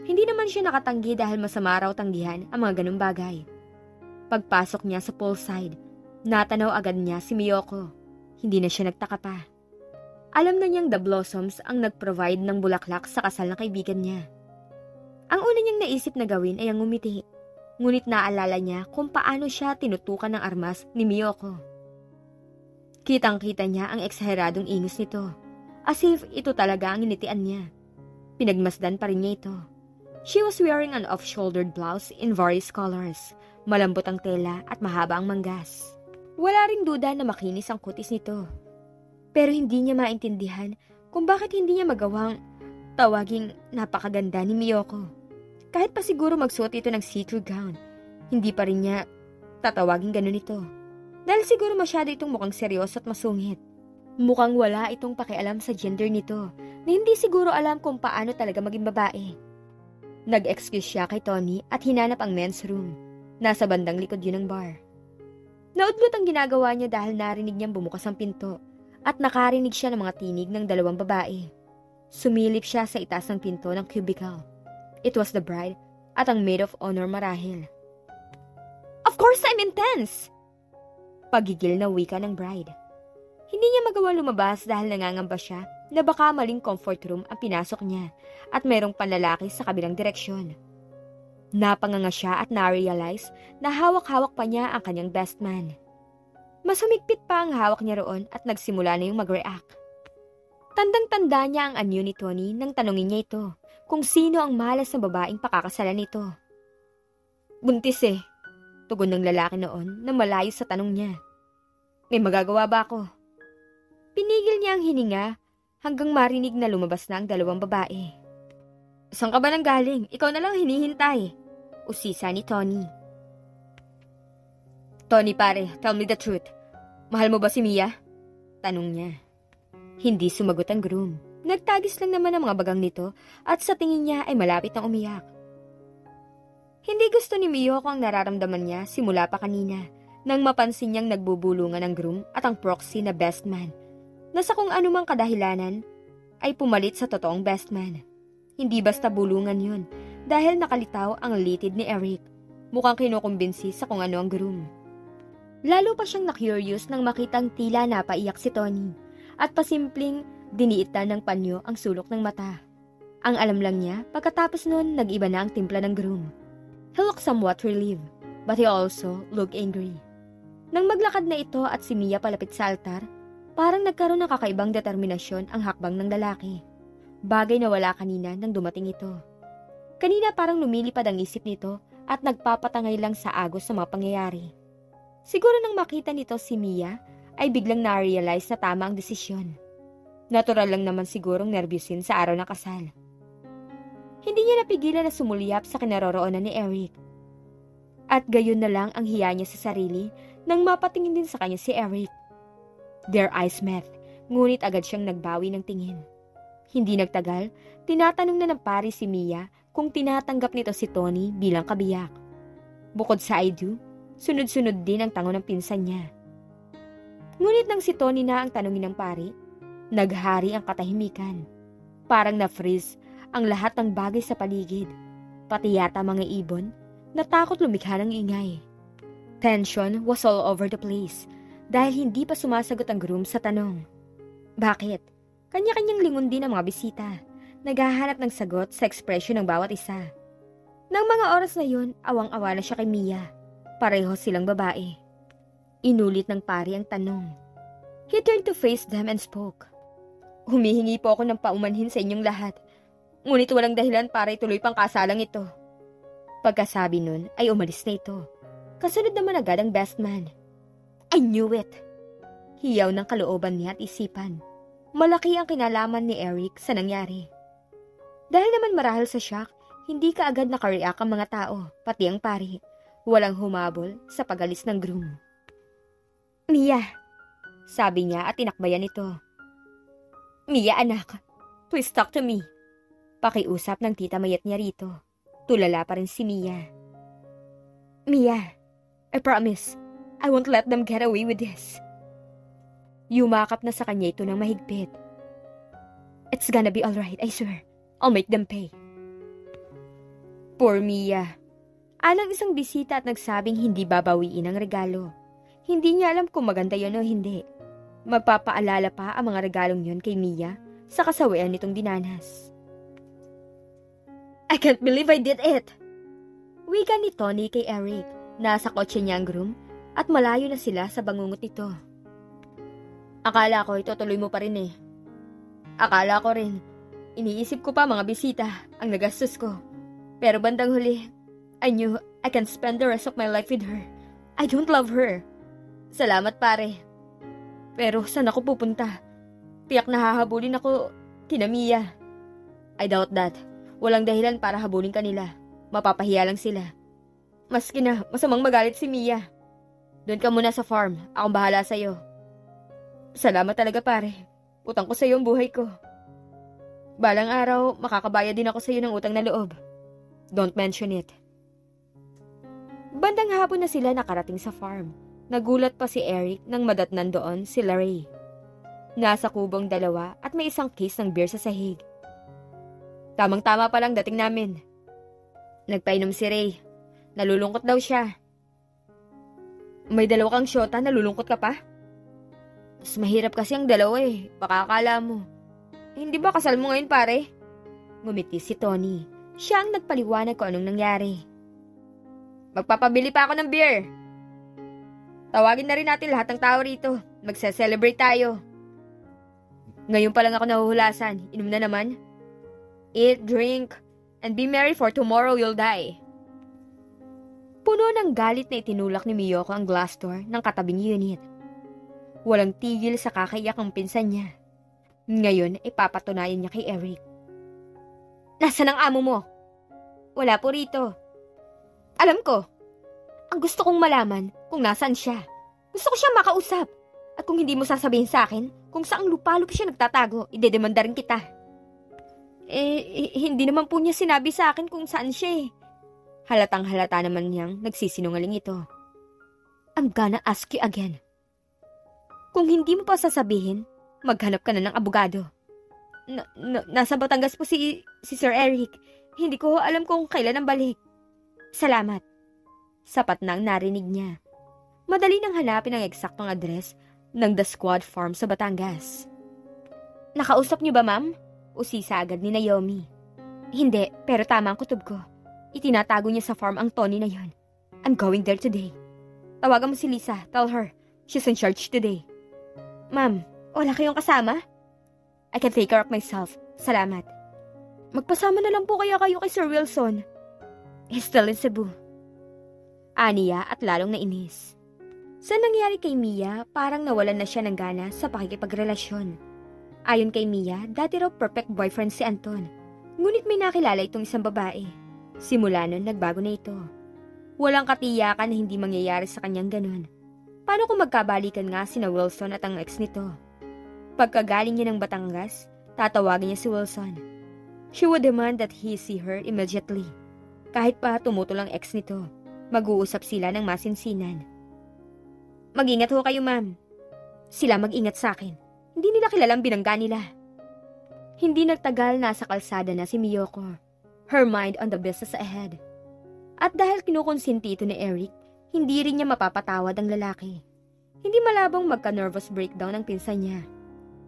Hindi naman siya nakatanggi dahil masama raw tanggihan ang mga ganung bagay. Pagpasok niya sa poolside, natanaw agad niya si Miyoko. Hindi na siya nagtaka pa. Alam na niyang The Blossoms ang nag-provide ng bulaklak sa kasal ng kaibigan niya. Ang una niyang naisip na gawin ay ang ngumiti. Ngunit naalala niya kung paano siya tinutukan ng armas ni Miyoko. Kitang-kita niya ang eksaheradong ingos nito, as if ito talaga ang initian niya. Pinagmasdan pa rin niya ito. She was wearing an off-shouldered blouse in various colors, malambot ang tela at mahaba ang manggas. Wala ring duda na makinis ang kutis nito. Pero hindi niya maintindihan kung bakit hindi niya magawang tawaging napakaganda ni Miyoko. Kahit pa siguro magsuot ito ng see-through gown, hindi pa rin niya tatawagin ganun ito. Dahil siguro masyado itong mukhang seryoso at masungit. Mukhang wala itong pakialam sa gender nito na hindi siguro alam kung paano talaga maging babae. Nag-excuse siya kay Tony at hinanap ang men's room. Nasa bandang likod yun ng bar. Naudlot ang ginagawa niya dahil narinig niyang bumukas ang pinto at nakarinig siya ng mga tinig ng 2 babae. Sumilip siya sa itaas ng pinto ng cubicle. It was the bride at ang maid of honor marahil. Of course I'm intense! Pagigil na wika ng bride. Hindi niya magawa lumabas dahil nangangamba siya na baka maling comfort room ang pinasok niya at mayroong panlalaki sa kabilang direksyon. Napanganga siya at na-realize na hawak-hawak pa niya ang kanyang best man. Mas humigpit pa ang hawak niya roon at nagsimula na yung mag-react. Tandang-tanda niya ang anyo ni Tony nang tanungin niya ito kung sino ang malas na babaeng pakakasalan nito. Buntis eh, tugon ng lalaki noon na malayo sa tanong niya. May magagawa ba ako? Pinigil niya ang hininga hanggang marinig na lumabas na ang dalawang babae. Saan ka ba nang galing? Ikaw na lang hinihintay. Usisa ni Tony. Tony pare, tell me the truth. Mahal mo ba si Mia? Tanong niya. Hindi sumagot ang groom. Nagtagis lang naman ang mga bagang nito at sa tingin niya ay malapit nang umiyak. Hindi gusto ni Miyoko ang nararamdaman niya simula pa kanina nang mapansin niyang nagbubulungan ang groom at ang proxy na best man na sa kung anumang kadahilanan ay pumalit sa totoong best man. Hindi basta bulungan yun dahil nakalitaw ang litid ni Eric. Mukhang kinukumbinsi sa kung ano ang groom. Lalo pa siyang na-curious nang makitang tila napaiyak si Tony at pasimpleng diniitan ng panyo ang sulok ng mata. Ang alam lang niya, pagkatapos nun nag-iba na ang timpla ng groom. He looked somewhat relieved, but he also looked angry. Nang maglakad na ito at si Mia palapit sa altar, parang nagkaroon ng kakaibang determinasyon ang hakbang ng lalaki. Bagay na wala kanina nang dumating ito. Kanina parang lumilipad ang isip nito at nagpapatangay lang sa agos sa mga pangyayari. Siguro nang makita nito si Mia, ay biglang na-realize na tama ang desisyon. Natural lang naman sigurong nervyusin sa araw ng kasal. Hindi niya napigilan na sumulyap sa kinaroroonan ni Eric. At gayon na lang ang hiya niya sa sarili nang mapatingin din sa kanya si Eric. Their eyes met, ngunit agad siyang nagbawi ng tingin. Hindi nagtagal, tinatanong na ng pari si Mia kung tinatanggap nito si Tony bilang kabiyak. Bukod sa I do, sunod-sunod din ang tango ng pinsan niya. Ngunit nang si Tony na ang tanongin ng pari, naghari ang katahimikan. Parang na-freeze ang lahat ng bagay sa paligid, pati yata mga ibon, natakot lumikha ng ingay. Tension was all over the place dahil hindi pa sumasagot ang groom sa tanong. Bakit? Kanya-kanyang lingon din ang mga bisita, naghahanap ng sagot sa ekspresyon ng bawat isa. Nang mga oras na yun, awang-awa na siya kay Mia. Pareho silang babae. Inulit ng pari ang tanong. He turned to face them and spoke. Humihingi po ako ng paumanhin sa inyong lahat, ngunit walang dahilan para ituloy pang kasalang ito. Pagkasabi nun ay umalis na ito. Kasunod naman agad ang best man. I knew it! Hiyaw ng kalooban niya at isipan. Malaki ang kinalaman ni Eric sa nangyari. Dahil naman marahil sa shock, hindi ka agad nakareact ang mga tao, pati ang pari. Walang humabol sa pagalis ng groom. Mia, sabi niya at tinakbayan ito. Mia anak, please talk to me. Pakiusap ng tita mayat niya rito. Tulala pa rin si Mia. Mia, I promise, I won't let them get away with this. Yumakap na sa kanya ito ng mahigpit. It's gonna be alright, I swear. I'll make them pay. Poor Mia. Alang isang bisita at nagsabing hindi babawiin ang regalo. Hindi niya alam kung maganda yun o hindi. Magpapaalala pa ang mga regalong yun kay Mia sa kasawian nitong dinanas. I can't believe I did it! Wika ni Tony kay Eric. Nasa kotse niya ang groom at malayo na sila sa bangungot nito. Akala ko itutuloy mo pa rin eh. Akala ko rin. Iniisip ko pa mga bisita ang nagastos ko. Pero bandang huli, I knew I can spend the rest of my life with her. I don't love her. Salamat pare. Pero saan ako pupunta? Tiyak na hahabulin ako kina Mia. I doubt that. Walang dahilan para habulin kanila. Mapapahiya lang sila. Maski na masamang magalit si Mia. Doon ka muna sa farm. Akong bahala sa'yo. Salamat talaga pare. Utang ko sa'yo ang buhay ko. Balang araw, makakabayad din ako sa'yo ng utang na loob. Don't mention it. Bandang hapon na sila nakarating sa farm. Nagulat pa si Eric nang madatnan doon si Larry. Nasa kubong dalawa at may isang case ng beer sa sahig. Tamang-tama pa lang dating namin. Nagpainom si Ray. Nalulungkot daw siya. May dalawa kang syota, nalulungkot ka pa? Mas mahirap kasi ang dalawa eh. Baka akala mo. Hindi ba kasal mo ngayon pare? Ngumiti si Tony. Siya ang nagpaliwanag kung anong nangyari. Magpapabili pa ako ng beer. Tawagin na rin natin lahat ng tao rito. Magse-celebrate tayo. Ngayon pa lang ako nahuhulasan. Inom na naman. Eat, drink, and be merry for tomorrow you'll die. Puno ng galit na itinulak ni Miyoko ang glass door ng katabing unit. Walang tigil sa kakaiyak ang pinsan niya. Ngayon ay papatunayan niya kay Eric. Nasaan ang amo mo? Wala po rito. Alam ko. Ang gusto kong malaman kung nasaan siya. Gusto ko siya makausap. At kung hindi mo sasabihin sa akin kung saang lupalop siya nagtatago, idedemanda rin kita. Hindi naman po niya sinabi sa akin kung saan siya eh. Halatang halata naman niyang nagsisinungaling ito. I'm gonna ask you again. Kung hindi mo pa sasabihin, maghanap ka na ng abogado. Nasa Batangas po si Sir Eric. Hindi ko alam kung kailan ang balik. Salamat. Sapat na ang narinig niya. Madali nang hanapin ang eksaktong address ng The Squad Farm sa Batangas. Nakausap niyo ba, ma'am? Usisa agad ni Naomi. Hindi, pero tama ang kutob ko. Itinatago niya sa farm ang Tony na yon. I'm going there today. Tawagan mo si Lisa. Tell her. She's in charge today. Ma'am, wala kayong kasama? I can take care of myself. Salamat. Magpasama na lang po kaya kayo kay Sir Wilson. He's still in Cebu. Aniya at lalong nainis. Sa nangyari kay Mia, parang nawalan na siya ng gana sa pakikipagrelasyon. Ayon kay Mia, dati raw perfect boyfriend si Anton. Ngunit may nakilala itong isang babae. Simula nun, nagbago na ito. Walang katiyakan na hindi mangyayari sa kanyang ganun. Paano kung magkabalikan nga sina Wilson at ang ex nito? Pagkagaling niya ng Batangas, tatawagin niya si Wilson. She would demand that he see her immediately. Kahit pa tumutol ang ex nito, mag-uusap sila ng masinsinan. Mag-ingat ho kayo, ma'am. Sila mag-ingat sa akin. Hindi nila kilalang binangga nila. Hindi nagtagal, nasa kalsada na si Miyoko. Her mind on the business ahead. At dahil kinukonsinti ito ni Eric, hindi rin niya mapapatawad ang lalaki. Hindi malabong magka-nervous breakdown ang pinsan niya.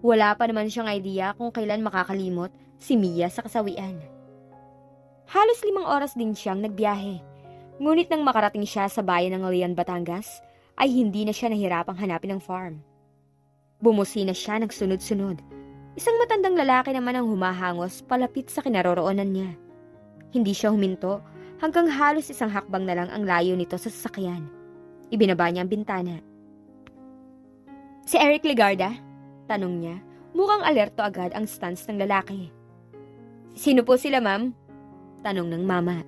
Wala pa naman siyang idea kung kailan makakalimot si Mia sa kasawian. Halos 5 oras din siyang nagbiyahe. Ngunit nang makarating siya sa bayan ng Leon, Batangas, ay hindi na siya nahirapang hanapin ang farm. Bumusina siya nagsunod-sunod. Isang matandang lalaki naman ang humahangos palapit sa kinaroroonan niya. Hindi siya huminto hanggang halos isang hakbang na lang ang layo nito sa sasakyan. Ibinaba niya ang bintana. Si Eric Legarda? Tanong niya. Mukhang alerto agad ang stance ng lalaki. Sino po sila, ma'am? Tanong ng mama.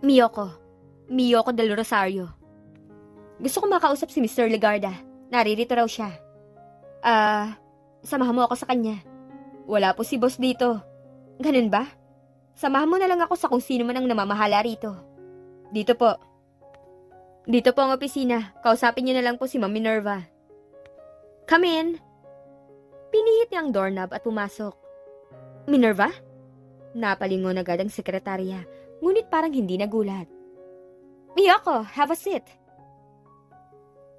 Miyoko. Miyoko del Rosario. Gusto ko makausap si Mr. Legarda. Naririto raw siya. Samahan mo ako sa kanya. Wala po si boss dito. Ganun ba? Samahan mo na lang ako sa kung sino man ang namamahala rito. Dito po. Dito po ang opisina. Kausapin niyo na lang po si Ma'am Minerva. Come in. Pinihit niya ang doorknob at pumasok. Minerva? Napalingon agad ang sekretarya, ngunit parang hindi nagulat. Miyoko, have a seat.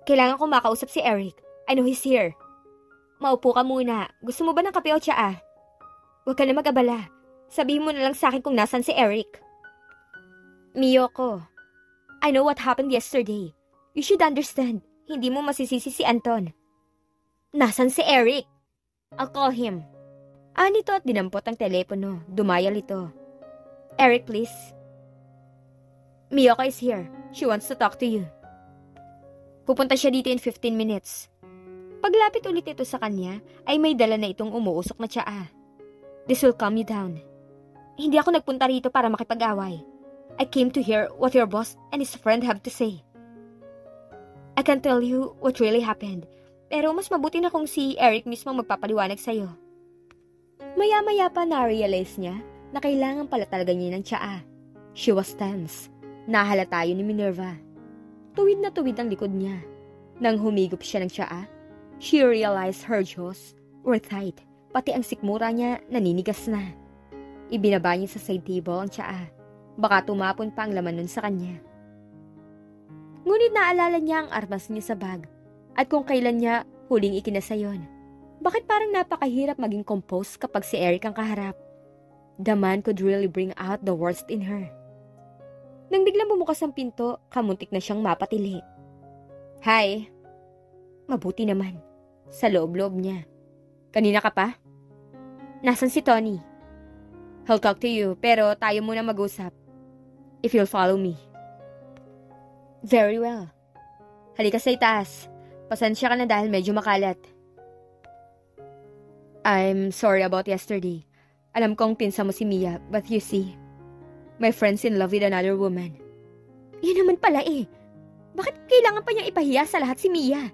Kailangan ko makausap si Eric. I know he's here. Maupo ka muna. Gusto mo ba ng kape o tsaa? Huwag ka na mag-abala. Sabihin mo na lang sa akin kung nasan si Eric. Miyoko, I know what happened yesterday. You should understand. Hindi mo masisisi si Anton. Nasan si Eric? I'll call him. Anito at dinampot ang telepono. Dumayal ito. Eric, please. Miyoko is here. She wants to talk to you. Pupunta siya dito in 15 minutes. Paglapit ulit ito sa kanya, ay may dala na itong umuusok na tsaa. This will calm you down. Hindi ako nagpunta rito para makipag-away. I came to hear what your boss and his friend have to say. I can tell you what really happened, pero mas mabuti na kung si Eric mismo magpapaliwanag sa'yo. Maya-maya pa na-realize niya na kailangan pala talaga niya ng tsaa. She was tense. Nahalata yun ni Minerva. Tuwid na tuwid ang likod niya. Nang humigop siya ng tsaa, she realized her jaws were tight, pati ang sikmura niya naninigas na. Ibinaba niya sa side table ang tsaa. Baka tumapon pa ang laman nun sa kanya. Ngunit naalala niya ang armas niya sa bag at kung kailan niya huling ikinasa yon. Bakit parang napakahirap maging composed kapag si Eric ang kaharap? The man could really bring out the worst in her. Nang biglang bumukas ang pinto, kamuntik na siyang mapatili. Hi. Mabuti naman. Sa loob-loob niya. Kanina ka pa? Nasaan si Tony? He'll talk to you, pero tayo muna mag-usap. If you'll follow me. Very well. Halika sa itaas. Pasensya ka na dahil medyo makalat. I'm sorry about yesterday. Alam kong pinsa mo si Mia, but you see, my friend's in love with another woman. Yun naman pala eh. Bakit kailangan pa niyang ipahiya sa lahat si Mia?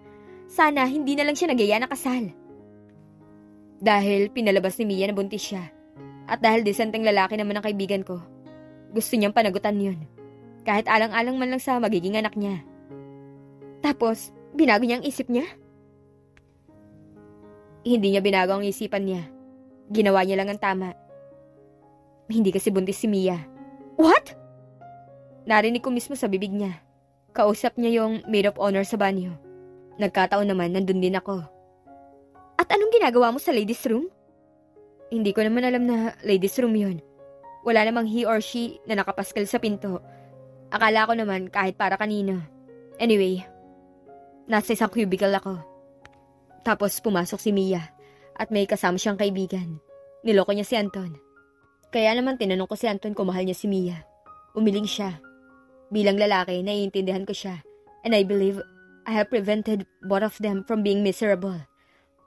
Sana hindi na lang siya nagaya na kasal. Dahil pinalabas ni Mia na buntis siya. At dahil disenteng lalaki naman ang kaibigan ko, gusto niyang panagutan yun. Kahit alang-alang man lang sa magiging anak niya. Tapos, binago niya ang isip niya? Hindi niya binago ang isipan niya. Ginawa niya lang ang tama. Hindi kasi buntis si Mia. What? Narinig ko mismo sa bibig niya. Kausap niya yung maid of honor sa banyo. Nagkataon naman, nandun din ako. At anong ginagawa mo sa ladies room? Hindi ko naman alam na ladies room yun. Wala namang he or she na nakapaskal sa pinto. Akala ko naman kahit para kanino. Anyway, nasa isang cubicle ako. Tapos pumasok si Mia at may kasama siyang kaibigan. Niloko niya si Anton. Kaya naman tinanong ko si Anton kung mahal niya si Mia. Umiling siya. Bilang lalaki, naiintindihan ko siya. And I believe I have prevented both of them from being miserable.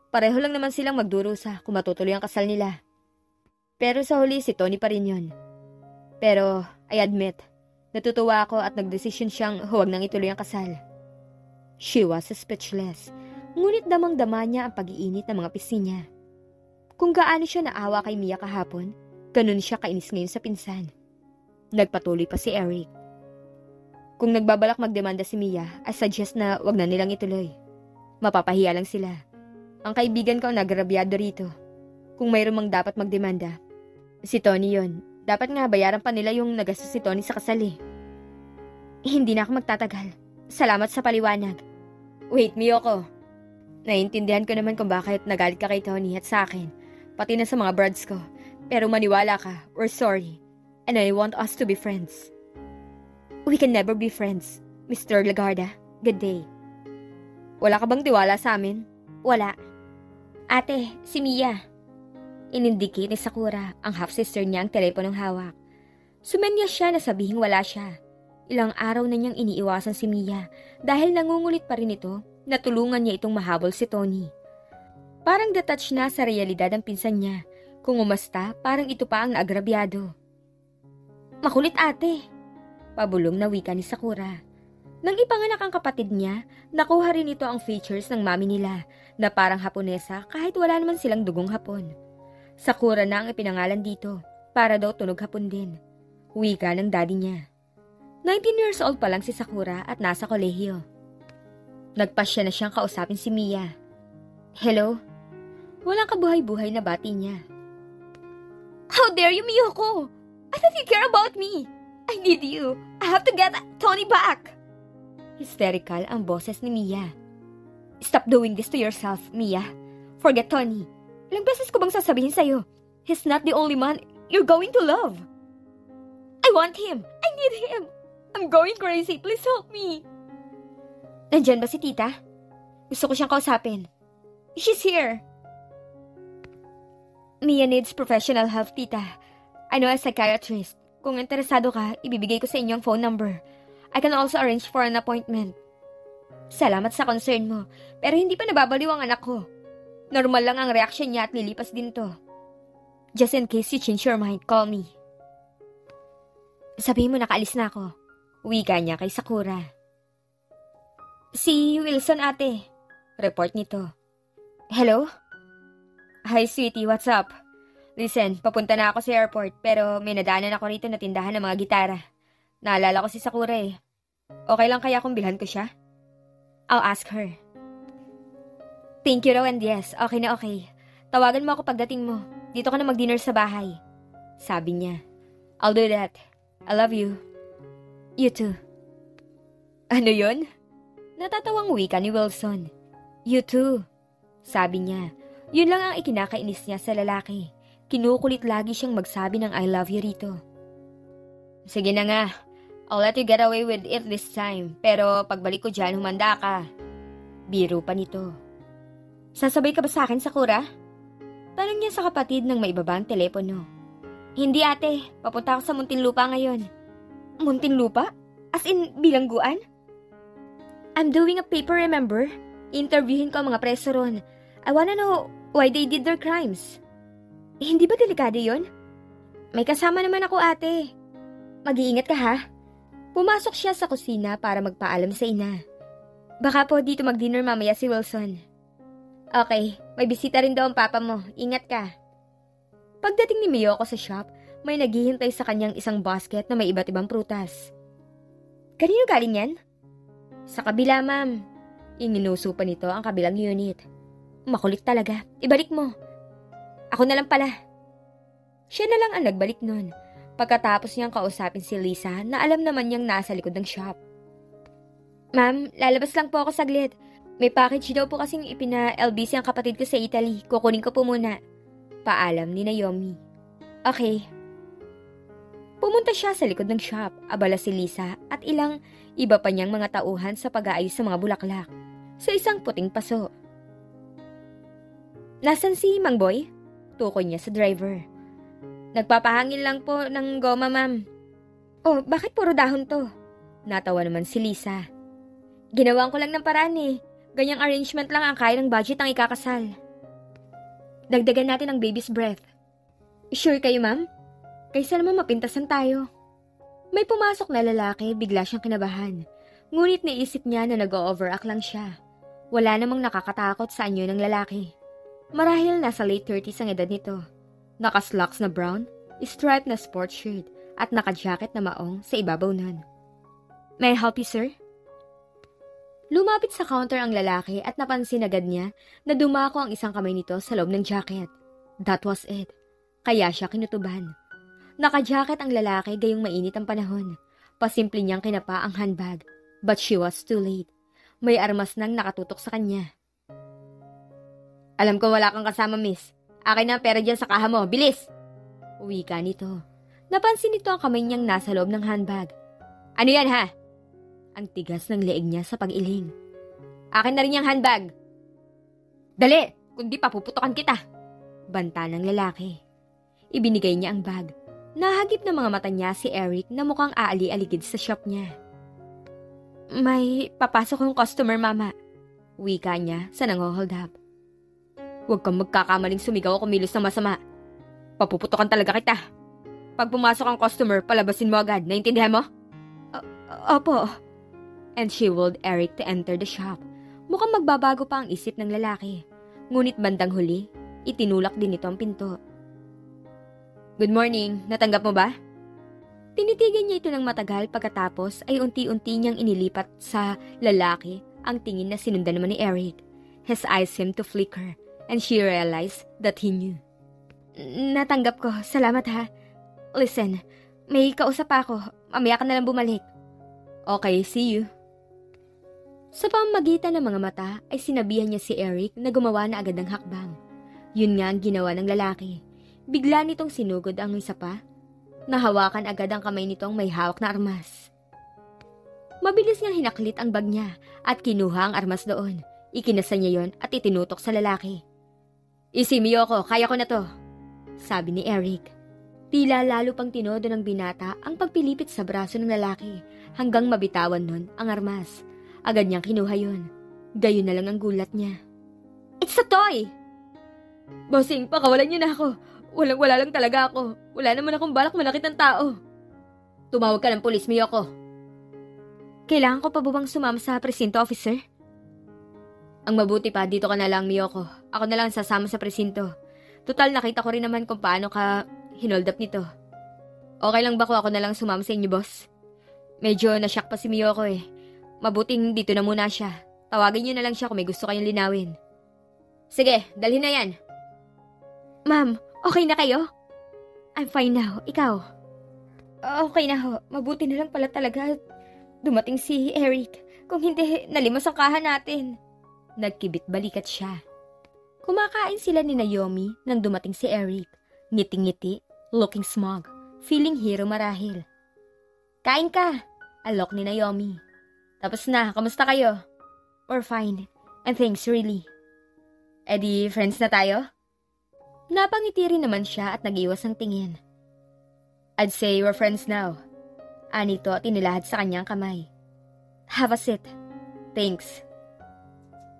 Pareho lang naman silang magdurusa kung matutuloy ang kasal nila. Pero sa huli, si Tony pa rin yun. Pero, I admit, natutuwa ako at nagdesisyon siyang huwag nang ituloy ang kasal. She was speechless. Ngunit damang-dama niya ang pag-iinit ng mga pisngi niya. Kung gaano siya naawa kay Mia kahapon, ganun siya kainis ngayon sa pinsan. Nagpatuloy pa si Eric. Kung nagbabalak magdemanda si Mia, I suggest na wag na nilang ituloy. Mapapahiya lang sila. Ang kaibigan ko ang nagrabyado rito. Kung mayroon mang dapat magdemanda, si Tony yon. Dapat nga bayaran pa nila yung nagastos si Tony sa kasal eh. Hindi na ako magtatagal. Salamat sa paliwanag. Wait, Miyoko. Naiintindihan ko naman kung bakit nagalit ka kay Tony at sa akin, pati na sa mga brads ko. Pero maniwala ka, we're sorry. And I want us to be friends. We can never be friends, Mr. Lagarda. Good day. Wala ka bang tiwala sa amin? Wala. Ate, si Mia. Inindicate ni Sakura, ang half-sister niya, ang teleponong hawak. Sumenya siya na sabihing wala siya. Ilang araw na niyang iniiwasan si Mia dahil nangungulit pa rin ito na tulungan niya itong mahabol si Tony. Parang detached na sa realidad ang pinsan niya. Kung umasta, parang ito pa ang naagrabyado. Makulit ate. Pabulong na wika ni Sakura. Nang ipanganak ang kapatid niya, nakuha rin ito ang features ng mami nila na parang Haponesa kahit wala naman silang dugong Hapon. Sakura na ang ipinangalan dito para daw tunog Hapon din. Wika ng daddy niya. 19 years old pa lang si Sakura at nasa kolehiyo. Nagpasya na siyang kausapin si Mia. Hello? Walang kabuhay-buhay na bati niya. How dare you, Miyoko? I thought you care about me. I need you. I have to get Tony back. Hysterical ang boses ni Mia. Stop doing this to yourself, Mia. Forget Tony. Ilang beses ko bang sasabihin sa'yo? He's not the only man you're going to love. I want him. I need him. I'm going crazy. Please help me. Nandyan ba si tita? Gusto ko siyang kausapin. She's here. Mia needs professional help, tita. I know a psychiatrist. Kung interesado ka, ibibigay ko sa inyo ang phone number. I can also arrange for an appointment. Salamat sa concern mo, pero hindi pa nababaliw ang anak ko. Normal lang ang reaction niya at lilipas din to. Just in case you change your mind, call me. Sabihin mo nakaalis na ako. Wika niya kay Sakura. Si Wilson ate. Report nito. Hello? Hi sweetie, what's up? Listen, papunta na ako sa airport pero may nadaanan ako rito na tindahan ng mga gitara. Naalala ko si Sakura eh. Okay lang kaya kung bilhan ko siya? I'll ask her. Thank you raw and yes, okay na okay. Tawagan mo ako pagdating mo. Dito ka na mag-dinner sa bahay. Sabi niya. I'll do that. I love you. You too. Ano yun? Natatawang wika ni Wilson. You too. Sabi niya. Yun lang ang ikinakainis niya sa lalaki. Kinukulit lagi siyang magsabi ng I love you rito. Sige na nga. I'll let you get away with it this time, pero pagbalik ko dyan, humanda ka. Biro pa nito. Sasabay ka ba sa akin, Sakura? Tanong niya sa kapatid ng may ibabang telepono. Hindi ate, papunta ako sa Muntinlupa ngayon. Muntinlupa? As in, bilangguan? I'm doing a paper, remember? Interviewin ko ang mga preso ron. I wanna know why they did their crimes. Hindi ba delikado yon? May kasama naman ako ate. Mag-iingat ka ha? Pumasok siya sa kusina para magpaalam sa ina. Baka po dito mag-dinner mamaya si Wilson. Okay, may bisita rin daw ang papa mo. Ingat ka. Pagdating ni Miyoko sa shop, may naghihintay sa kanyang isang basket na may iba't ibang prutas. Kanino galing yan? Sa kabila, ma'am. Inginuso pa nito ang kabilang unit. Makulit talaga. Ibalik mo. Ako na lang pala. Siya na lang ang nagbalik nun. Pagkatapos niyang kausapin si Lisa na alam naman niyang nasa likod ng shop. Ma'am, lalabas lang po ako saglit. May package daw po kasing ipina-LBC ang kapatid ko sa Italy. Kukunin ko po muna. Paalam ni Naomi. Okay. Pumunta siya sa likod ng shop. Abala si Lisa at ilang iba pa niyang mga tauhan sa pag-aayos sa mga bulaklak. Sa isang puting paso. Nasaan si Mang Boy? Tukoy niya sa driver. Nagpapahangin lang po ng goma, ma'am. Oh, bakit puro dahon to? Natawa naman si Lisa. Ginawan ko lang ng paraan eh. Ganyang arrangement lang ang kaya ng budget ng ikakasal. Dagdagan natin ang baby's breath. Sure kayo, ma'am? Kaysa naman mapintasan tayo. May pumasok na lalaki, bigla siyang kinabahan. Ngunit naisip niya na nag-overact lang siya. Wala namang nakakatakot sa anyo ng lalaki. Marahil nasa late 30s ang edad nito. Naka-slacks na brown, striped na sports shirt, at naka-jacket na maong sa ibabaw nun. May I help you, sir? Lumapit sa counter ang lalaki at napansin agad niya na dumako ang isang kamay nito sa loob ng jacket. That was it. Kaya siya kinutuban. Naka-jacket ang lalaki gayong mainit ang panahon. Pasimple niyang kinapa ang handbag. But she was too late. May armas nang nakatutok sa kanya. Alam ko wala kang kasama, miss. Akin na ang pera dyan sa kaha mo. Bilis! Uwi ka nito. Napansin nito ang kamay niyang nasa loob ng handbag. Ano yan, ha? Ang tigas ng leeg niya sa pag-iling. Akin na rin yung handbag. Dali! Kundi papuputokan kita. Banta ng lalaki. Ibinigay niya ang bag. Nahagip ng mga mata niya si Eric na mukhang aali-aligid sa shop niya. May papasok yung customer, mama. Wika niya sa nang-hold up. Huwag kang magkakamaling sumigaw o kumilos ng masama. Papuputokan talaga kita. Pag pumasok ang customer, palabasin mo agad. Naintindihan mo? Opo. And she willed Eric to enter the shop. Mukhang magbabago pa ang isip ng lalaki. Ngunit bandang huli, itinulak din ito ang pinto. Good morning. Natanggap mo ba? Tinitigan niya ito ng matagal pagkatapos ay unti-unti niyang inilipat sa lalaki ang tingin na sinundan naman ni Eric. His eyes seemed to flicker. And she realized that he knew. Natanggap ko. Salamat ha. Listen, may kausap ako. Mamaya ka na lang bumalik. Okay, see you. Sa pamamagitan ng mga mata ay sinabihan niya si Eric na gumawa na agad ng hakbang. Yun nga ang ginawa ng lalaki. Bigla nitong sinugod ang isa pa. Nahawakan agad ang kamay nitong may hawak na armas. Mabilis niyang hinaklit ang bag niya at kinuha ang armas doon. Ikinasa niya yon at itinutok sa lalaki. Easy, Miyoko, kaya ko na to, sabi ni Eric. Tila lalo pang tinodo ng binata ang pagpilipit sa braso ng lalaki hanggang mabitawan nun ang armas. Agad niyang kinuha yun. Gayon na lang ang gulat niya. It's a toy! Bossing, pakawalan niyo na ako. Walang-wala lang talaga ako. Wala naman akong balak manakit ng tao. Tumawag ka ng pulis, Miyoko. Kailangan ko pa ba bang sumama sa presinto, officer? Ang mabuti pa, dito ka na lang, Miyoko. Ako na lang sasama sa presinto. Total, nakita ko rin naman kung paano ka hinold up nito. Okay lang ba kung ako na lang sumama sa inyo, boss? Medyo nashock pa si Miyoko eh. Mabuting dito na muna siya. Tawagin niyo na lang siya kung may gusto kayong linawin. Sige, dalhin na yan. Ma'am, okay na kayo? I'm fine now. Ikaw? Okay na ho. Mabuti na lang pala talaga dumating si Eric. Kung hindi, nalimos ang kaha natin. Nagkibit balikat siya. Kumakain sila ni Naomi nang dumating si Eric. Ngiti-ngiti, looking smug, feeling hero marahil. Kain ka! Alok ni Naomi. Tapos na, kamusta kayo? We're fine. And thanks, really. Di, friends na tayo? Napangiti rin naman siya at nag-iwas ng tingin. I'd say we're friends now. Anito at inilahad sa kanyang kamay. Have a seat. Thanks.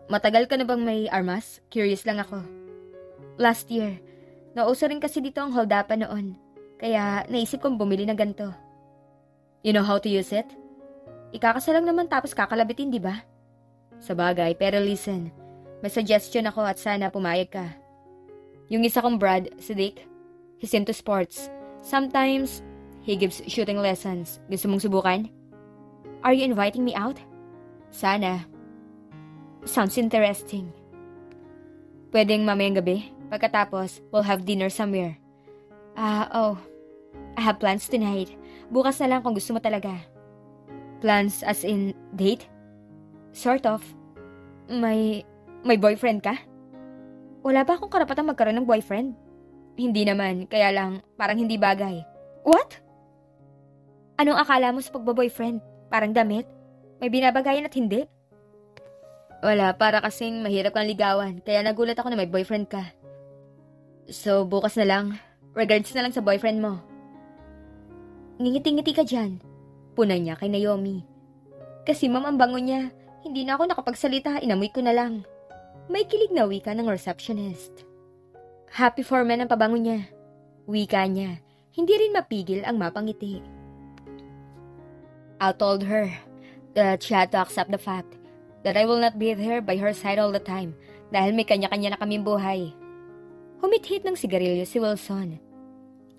Matagal ka na bang may armas? Curious lang ako. Last year, nauso rin kasi dito ang hold-upan noon. Kaya naisip kong bumili ng ganito. You know how to use it? Ikakasa lang naman tapos kakalabitin, di ba? Sabagay, pero listen. May suggestion ako at sana pumayag ka. Yung isa kong Brad, si Dick, he's into sports. Sometimes, he gives shooting lessons. Gusto mong subukan? Are you inviting me out? Sana. Sounds interesting. Pwedeng mamayang gabi. Pagkatapos, we'll have dinner somewhere. I have plans tonight. Bukas na lang kung gusto mo talaga. Plans as in date? Sort of. May boyfriend ka? Wala ba akong karapatang magkaroon ng boyfriend? Hindi naman, kaya lang parang hindi bagay. What? Anong akala mo sa pagbo-boyfriend? Parang damit? May binabagayan at hindi? Wala, para kasing mahirap kang ligawan, kaya nagulat ako na may boyfriend ka. So, bukas na lang. Regards na lang sa boyfriend mo. Ngingiti-ngiti ka dyan. Punay niya kay Naomi. Kasi ma'am, ang bango niya. Hindi na ako nakapagsalita, inamoy ko na lang. May kilig na wika ng receptionist. Happy for men ang pabango niya. Wika niya. Hindi rin mapigil ang mapangiti. I told her that she had to accept the fact that I will not be there by her side all the time dahil may kanya-kanya na kaming buhay. Humithit ng sigarilyo si Wilson.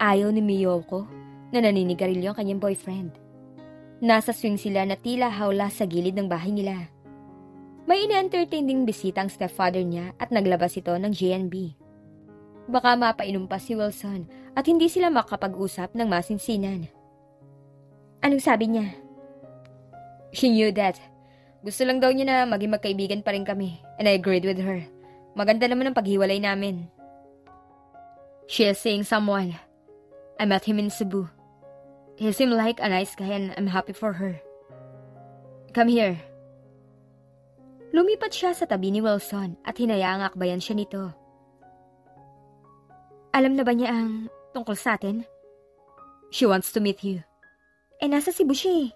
Ayaw ni Miyoko na naninigarilyo ang kanyang boyfriend. Nasa swing sila na tila hawla sa gilid ng bahay nila. May ina-entertain ding bisita ang stepfather niya at naglabas ito ng J&B. Baka mapainom pa si Wilson at hindi sila makapag-usap ng masinsinan. Anong sabi niya? She knew that. Gusto lang daw niya na maging magkaibigan pa rin kami and I agreed with her. Maganda naman ang paghiwalay namin. She is seeing someone. I met him in Cebu. He seemed like a nice guy and I'm happy for her. Come here. Lumipat siya sa tabi ni Wilson at hinayaang akbayan siya nito. Alam na ba niya ang tungkol sa atin? She wants to meet you. Nasa Cebu siya eh.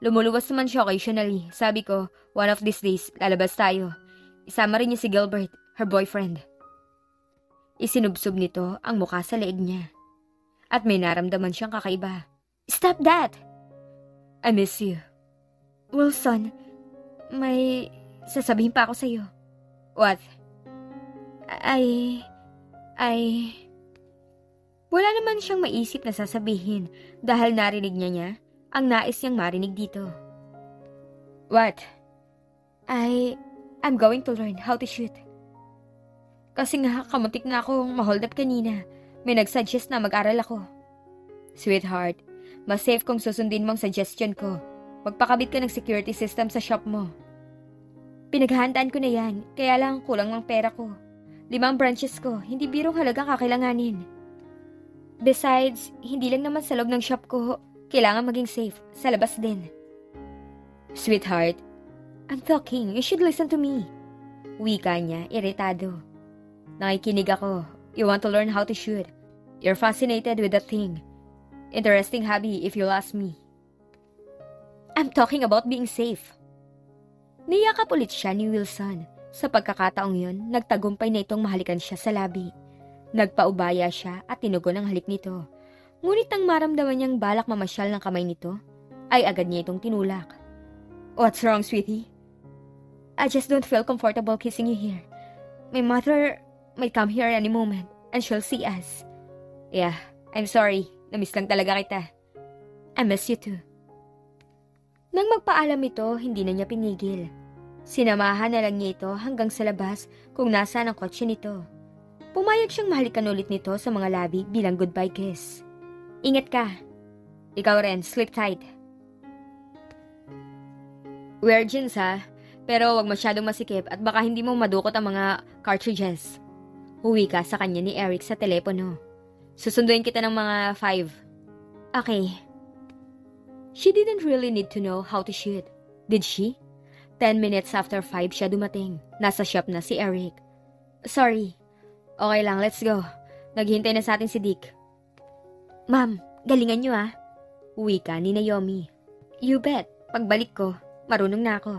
Lumuluwas naman siya occasionally. Sabi ko, one of these days, lalabas tayo. Isama rin niya si Gilbert, her boyfriend. Isinubsob nito ang mukha sa leeg niya. At may naramdaman siyang kakaiba. Stop that! I miss you. Wilson, may sasabihin pa ako sa'yo. What? Wala naman siyang maisip na sasabihin dahil narinig niya ang nais niyang marinig dito. What? I'm going to learn how to shoot. Kasi nga, kamuntik na akong ma-hold up kanina. May nag-suggest na mag-aral ako. Sweetheart, mas safe kung susundin mong suggestion ko. Magpakabit ka ng security system sa shop mo. Pinaghahandaan ko na yan, kaya lang kulang ng pera ko. 5 branches ko, hindi birong halagang kakailanganin. Besides, hindi lang naman sa loob ng shop ko, kailangan maging safe, sa labas din. Sweetheart, I'm talking, you should listen to me. Wika niya, iritado. Nakikinig ako. You want to learn how to shoot. You're fascinated with that thing. Interesting hobby if you'll ask me. I'm talking about being safe. Niyakap ulit siya ni Wilson. Sa pagkakataong yun, nagtagumpay na itong mahalikan siya sa labi. Nagpaubaya siya at tinugon ang halik nito. Ngunit nang maramdaman niyang balak mamasyal ng kamay nito, ay agad niya itong tinulak. What's wrong, sweetie? I just don't feel comfortable kissing you here. My mother might come here any moment and she'll see us. Yeah, I'm sorry. Namiss lang talaga kita. I miss you too. Nang magpaalam ito, hindi na niya pinigil. Sinamahan na lang niya ito hanggang sa labas kung nasaan ang kotse nito. Pumayag siyang mahalikan ulit nito sa mga labi bilang goodbye kiss. Ingat ka. Ikaw rin, sleep tight. Wear jeans ha, pero wag masyadong masikip at baka hindi mo madukot ang mga cartridges. Huwi ka sa kanya ni Eric sa telepono. Susunduin kita ng mga 5. Okay. She didn't really need to know how to shoot. Did she? 10 minutes after 5 siya dumating. Nasa shop na si Eric. Sorry. Okay lang, let's go. Naghihintay na sa atin si Dick. Ma'am, galingan nyo ah. Uwi ka ni Naomi. You bet. Pagbalik ko, marunong na ako.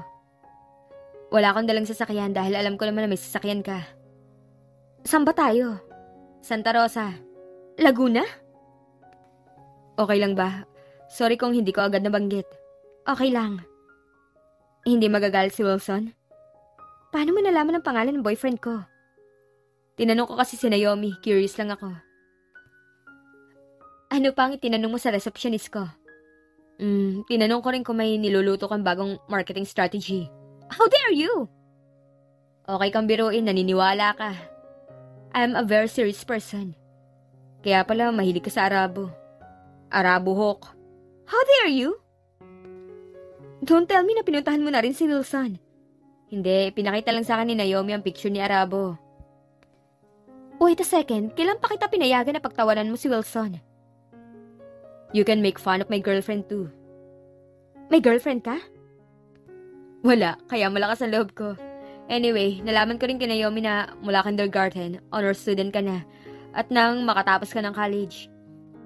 Wala akong dalang sasakyan dahil alam ko naman na may sasakyan ka. Saan ba tayo? Santa Rosa. Laguna? Okay lang ba? Sorry kung hindi ko agad nabanggit. Okay lang. Hindi magagalit si Wilson? Paano mo nalaman ang pangalan ng boyfriend ko? Tinanong ko kasi si Naomi. Curious lang ako. Ano pang itinanong mo sa receptionist ko? Tinanong ko rin kung may niluluto kang bagong marketing strategy. How dare you? Okay kang biruin, naniniwala ka. I'm a very serious person. Kaya pala mahilig ka sa Arabo. Arabo Hawk. How dare you? Don't tell me na pinuntahan mo na rin si Wilson. Hindi, pinakita lang sa akin ni Naomi ang picture ni Arabo. Wait a second, kailan pa kita pinayagan na pagtawanan mo si Wilson? You can make fun of my girlfriend too. May girlfriend ka? Wala, kaya malakas ang loob ko. Anyway, nalaman ko rin kay Naomi na mula kindergarten, honor student ka na, at nang makatapos ka ng college.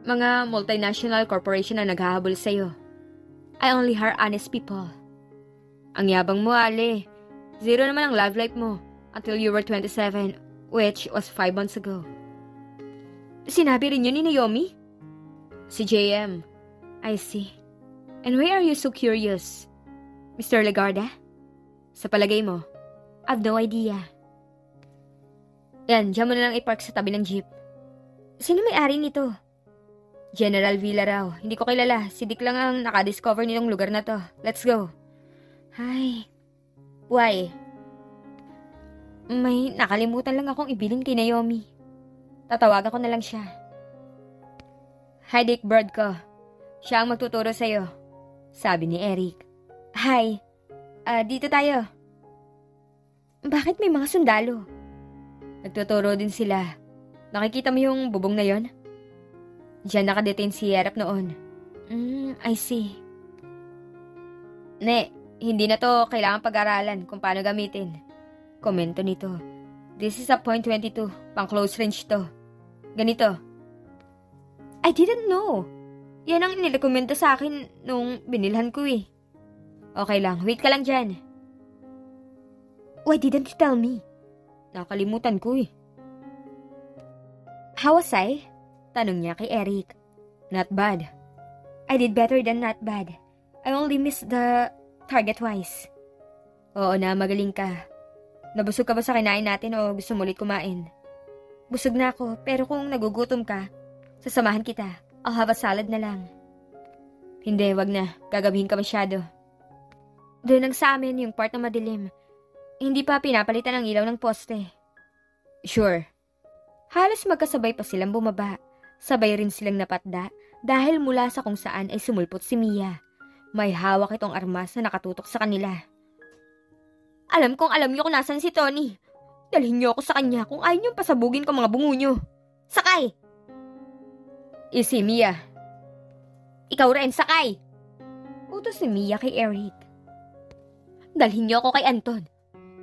Mga multinational corporation na naghahabol sa'yo. I only hire honest people. Ang yabang mo, Ale. Zero naman ang love life mo until you were 27, which was 5 months ago. Sinabi rin yun ni Naomi? Si JM. I see. And why are you so curious? Mr. Legarda? Sa palagay mo? I've no idea. Yan, dyan mo na lang i-park sa tabi ng jeep. Sino may-ari nito? General Villa raw. Hindi ko kilala. Si Dick lang ang nakadiscover nitong lugar na to. Let's go. Hi. Why? May nakalimutan lang akong ibilin kay Naomi. Tatawagan ko na lang siya. Hi, Dick, bird ko. Siya ang magtuturo sa'yo. Sabi ni Eric. Hi. Dito tayo. Bakit may mga sundalo? Nagtuturo din sila. Nakikita mo yung bubong na yon? Diyan nakadetain si Yerap noon. I see. Ne, hindi na to kailangan pag-aralan kung paano gamitin. Komento nito. This is a .22, pang close range to. Ganito. I didn't know. Yan ang inirekomenda sa akin nung binilhan ko eh. Okay lang, wait ka lang dyan. Why didn't you tell me? Nakalimutan ko eh. How was I? Tanong niya kay Eric. Not bad. I did better than not bad. I only missed the target twice. Oo na, magaling ka. Nabusog ka ba sa kinain natin o gusto mo ulit kumain? Busog na ako, pero kung nagugutom ka, sasamahan kita. I'll have a salad na lang. Hindi, wag na. Gagabihin ka masyado. Doon ang sa amin yung part na madilim. Hindi pa pinapalitan ang ilaw ng poste. Sure. Halos magkasabay pa silang bumaba. Sabay rin silang napatda dahil mula sa kung saan ay sumulpot si Mia. May hawak itong armas na nakatutok sa kanila. Alam kong alam niyo kung nasan si Tony. Dalhin niyo ako sa kanya kung ayaw niyong pasabugin ko mga bungo niyo. Sakay! Si Mia. Ikaw rin, sakay! Utos ni Mia kay Eric. Dalhin niyo ako kay Anton.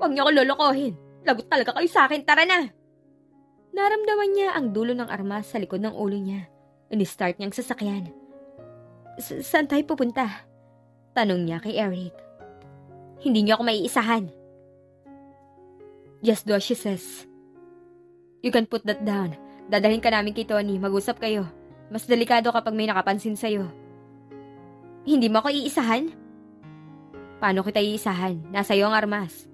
Huwag niyo ako lolokohin. Lagot talaga kayo sa akin, tara na! Naramdaman niya ang dulo ng armas sa likod ng ulo niya. Ini-start niyang sasakyan. Saan tayo pupunta? Tanong niya kay Eric. Hindi niyo ako maiisahan. Just do as she says. You can put that down. Dadalhin ka namin kay Tony. Mag-usap kayo. Mas delikado kapag may nakapansin sa'yo. Hindi mo ako iisahan? Paano kita iisahan? Nasa iyo ang armas.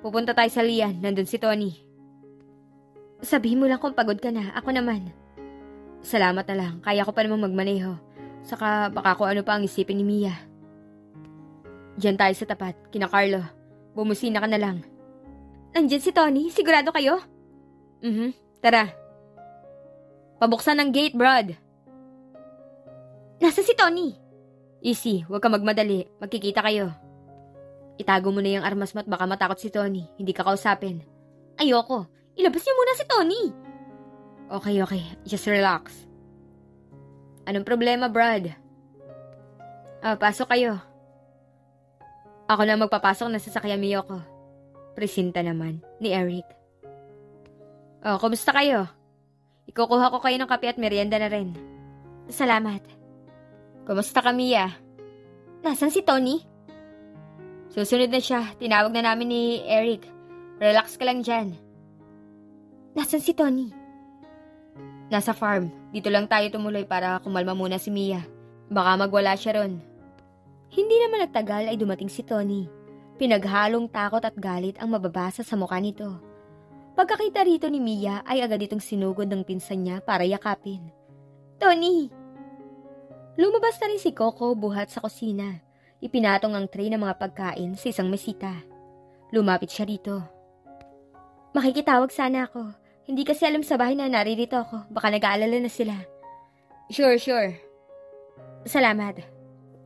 Pupunta tayo sa Lian. Nandun si Tony. Sabihin mo lang kung pagod ka na. Ako naman. Salamat na lang. Kaya ko pa namang magmaneho. Saka baka kung ano pa ang isipin ni Mia. Diyan tayo sa tapat. Kina Carlo. Bumusina ka na lang. Nandiyan si Tony? Sigurado kayo? Tara. Pabuksan ng gate, Brad. Nasa si Tony? Easy. Huwag ka magmadali. Magkikita kayo. Itago mo na yung armas mo at baka matakot si Tony. Hindi ka kausapin. Ayoko. Ilabas niyo muna si Tony. Okay. Just relax. Anong problema, Brad? Pasok kayo. Ako na magpapasok na sasakyan, Miyoko. Presinta naman ni Eric. Kumusta kayo? Ikukuha ko kayo ng kape at merienda na rin. Salamat. Kumusta ka, Mia? Nasaan si Tony? Susunod na siya. Tinawag na namin ni Eric. Relax ka lang dyan. Nasaan si Tony? Nasa farm. Dito lang tayo tumuloy para kumalma muna si Mia. Baka magwala siya ron. Hindi naman nagtagal ay dumating si Tony. Pinaghalong takot at galit ang mababasa sa mukha nito. Pagkakita rito ni Mia ay agad itong sinugod ng pinsan niya para yakapin. Tony! Lumabas na rin si Coco buhat sa kusina. Ipinatong ang tray ng mga pagkain sa isang mesita. Lumapit siya rito. Makikitawag sana ako. Hindi kasi alam sa bahay na naririto ako. Baka nag-aalala na sila. Sure. Salamat.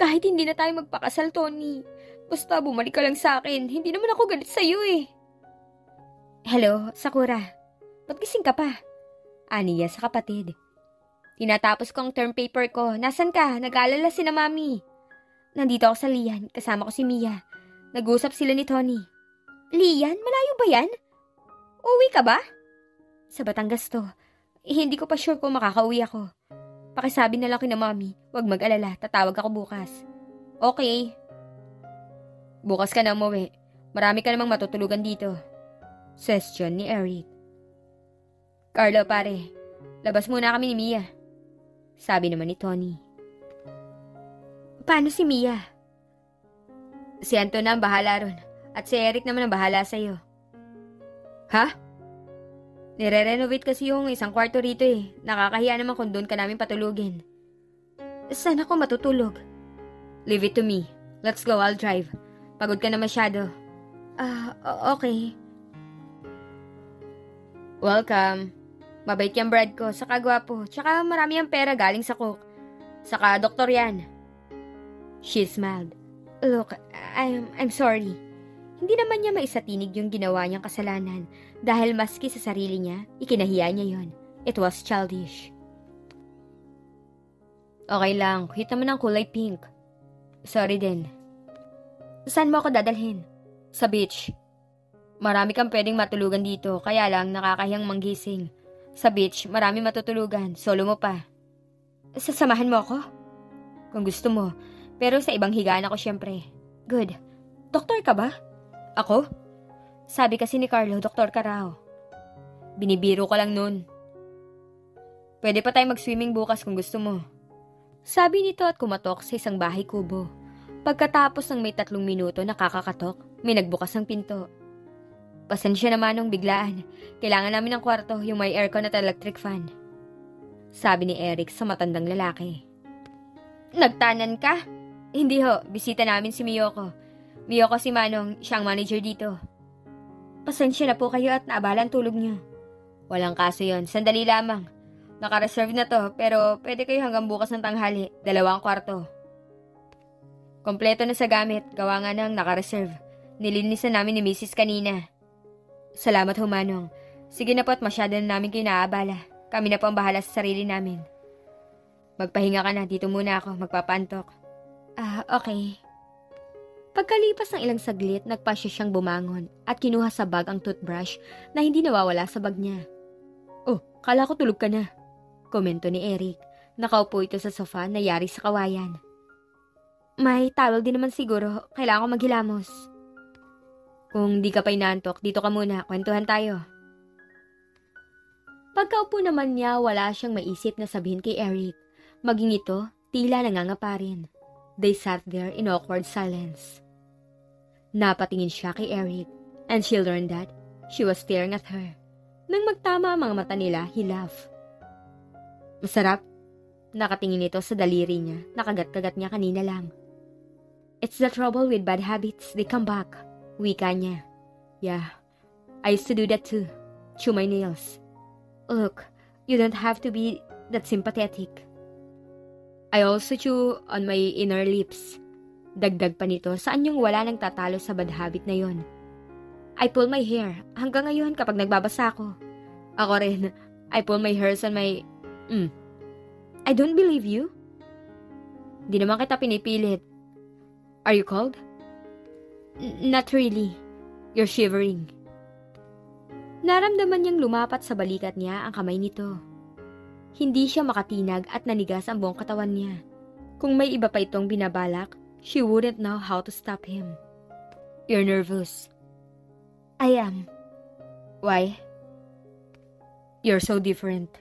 Kahit hindi na tayo magpakasal, Tony. Basta bumalik ka lang sa akin. Hindi naman ako galit sa'yo eh. Hello, Sakura. Ba't gising ka pa? Aniya sa kapatid. Tinatapos ko ang term paper ko. Nasaan ka? Nag-aalala si na mami. Nandito ako sa Lian. Kasama ko si Mia. Nag-usap sila ni Tony. Lian? Malayo ba yan? Uwi ka ba? Sa Batangas to. Hindi ko pa sure kung makakauwi ako. Pakisabi na lang kina mami. Huwag mag-alala. Tatawag ako bukas. Okay. Bukas ka na umuwi. Marami ka namang matutulugan dito. Suggestion ni Eric. Carlo, pare. Labas muna kami ni Mia. Sabi naman ni Tony. Paano si Mia? Si Anton na ang bahala ron. At si Eric naman ang bahala sa'yo. Ha? Nire-renovate kasi yung isang kwarto rito eh. Nakakahiya naman kung doon ka namin patulugin. Saan ako matutulog? Leave it to me. Let's go, I'll drive. Pagod ka na masyado. Okay. Welcome. Mabait yung brad ko, saka gwapo. Tsaka marami ang pera galing sa cook. Saka doktor yan. She smiled. Look, I'm sorry. Hindi naman niya maisatinig yung ginawa niyang kasalanan dahil maski sa sarili niya, ikinahiya niya yon. It was childish. Okay lang, cute naman ang kulay pink. Sorry din. Saan mo ako dadalhin? Sa beach. Marami kang pwedeng matulugan dito, kaya lang nakakahiyang manggising. Sa beach, marami matutulugan, solo mo pa. Sasamahan mo ako? Kung gusto mo, pero sa ibang higaan ako syempre. Good. Doktor ka ba? Ako? Sabi kasi ni Carlo, doktor ka raw. Binibiro ko lang nun. Pwede pa tayo mag-swimming bukas kung gusto mo. Sabi nito at kumatok sa isang bahay kubo. Pagkatapos ng may 3 minuto nakakakatok, may nagbukas ng pinto. Pasensya naman nung biglaan. Kailangan namin ng kwarto, yung may aircon at electric fan. Sabi ni Eric sa matandang lalaki. Nagtanan ka? Hindi ho, bisita namin si Miyoko. Miyoko si Manong, siyang manager dito. Pasensya na po kayo at naabala ang tulog niyo. Walang kaso yon, sandali lamang. Naka-reserve na to, pero pwede kayo hanggang bukas ng tanghali, 2 kwarto. Kompleto na sa gamit, gawa nga ng naka-reserve. Nilinisan namin ni Mrs. kanina. Salamat ho, Manong. Sige na po at masyado na namin kayo naaabala. Kami na po ang bahala sa sarili namin. Magpahinga ka na, dito muna ako, magpapantok. Okay. Pagkalipas ng ilang saglit, nagpasya siyang bumangon at kinuha sa bag ang toothbrush na hindi nawawala sa bag niya. Oh, kala ko tulog ka na. Komento ni Eric. Nakaupo ito sa sofa na yari sa kawayan. May towel din naman siguro. Kailangan ko maghilamos. Kung di ka pa inaantok, dito ka muna. Kwentuhan tayo. Pagkaupo naman niya, wala siyang maisip na sabihin kay Eric. Maging ito, tila nangangapa rin. They sat there in awkward silence. Napatingin siya kay Eric, and she learned that she was staring at her. Nang magtama ang mga mata nila, he laughed. Masarap. Nakatingin ito sa daliri niya, nakagat-kagat niya kanina lang. It's the trouble with bad habits, they come back. Wika niya. Yeah, I used to do that too. Chew my nails. Look, you don't have to be that sympathetic. I also chew on my inner lips. Dagdag pa nito, saan yung wala nang tatalo sa bad habit na yon? I pull my hair. Hanggang ngayon kapag nagbabasa ako. Ako rin, I pull my hairs on my... I don't believe you. Di naman kita pinipilit. Are you cold? Not really. You're shivering. Naramdaman niyang lumapat sa balikat niya ang kamay nito. Hindi siya makatinag at nanigas ang buong katawan niya. Kung may iba pa itong binabalak, she wouldn't know how to stop him. You're nervous. I am. Why? You're so different.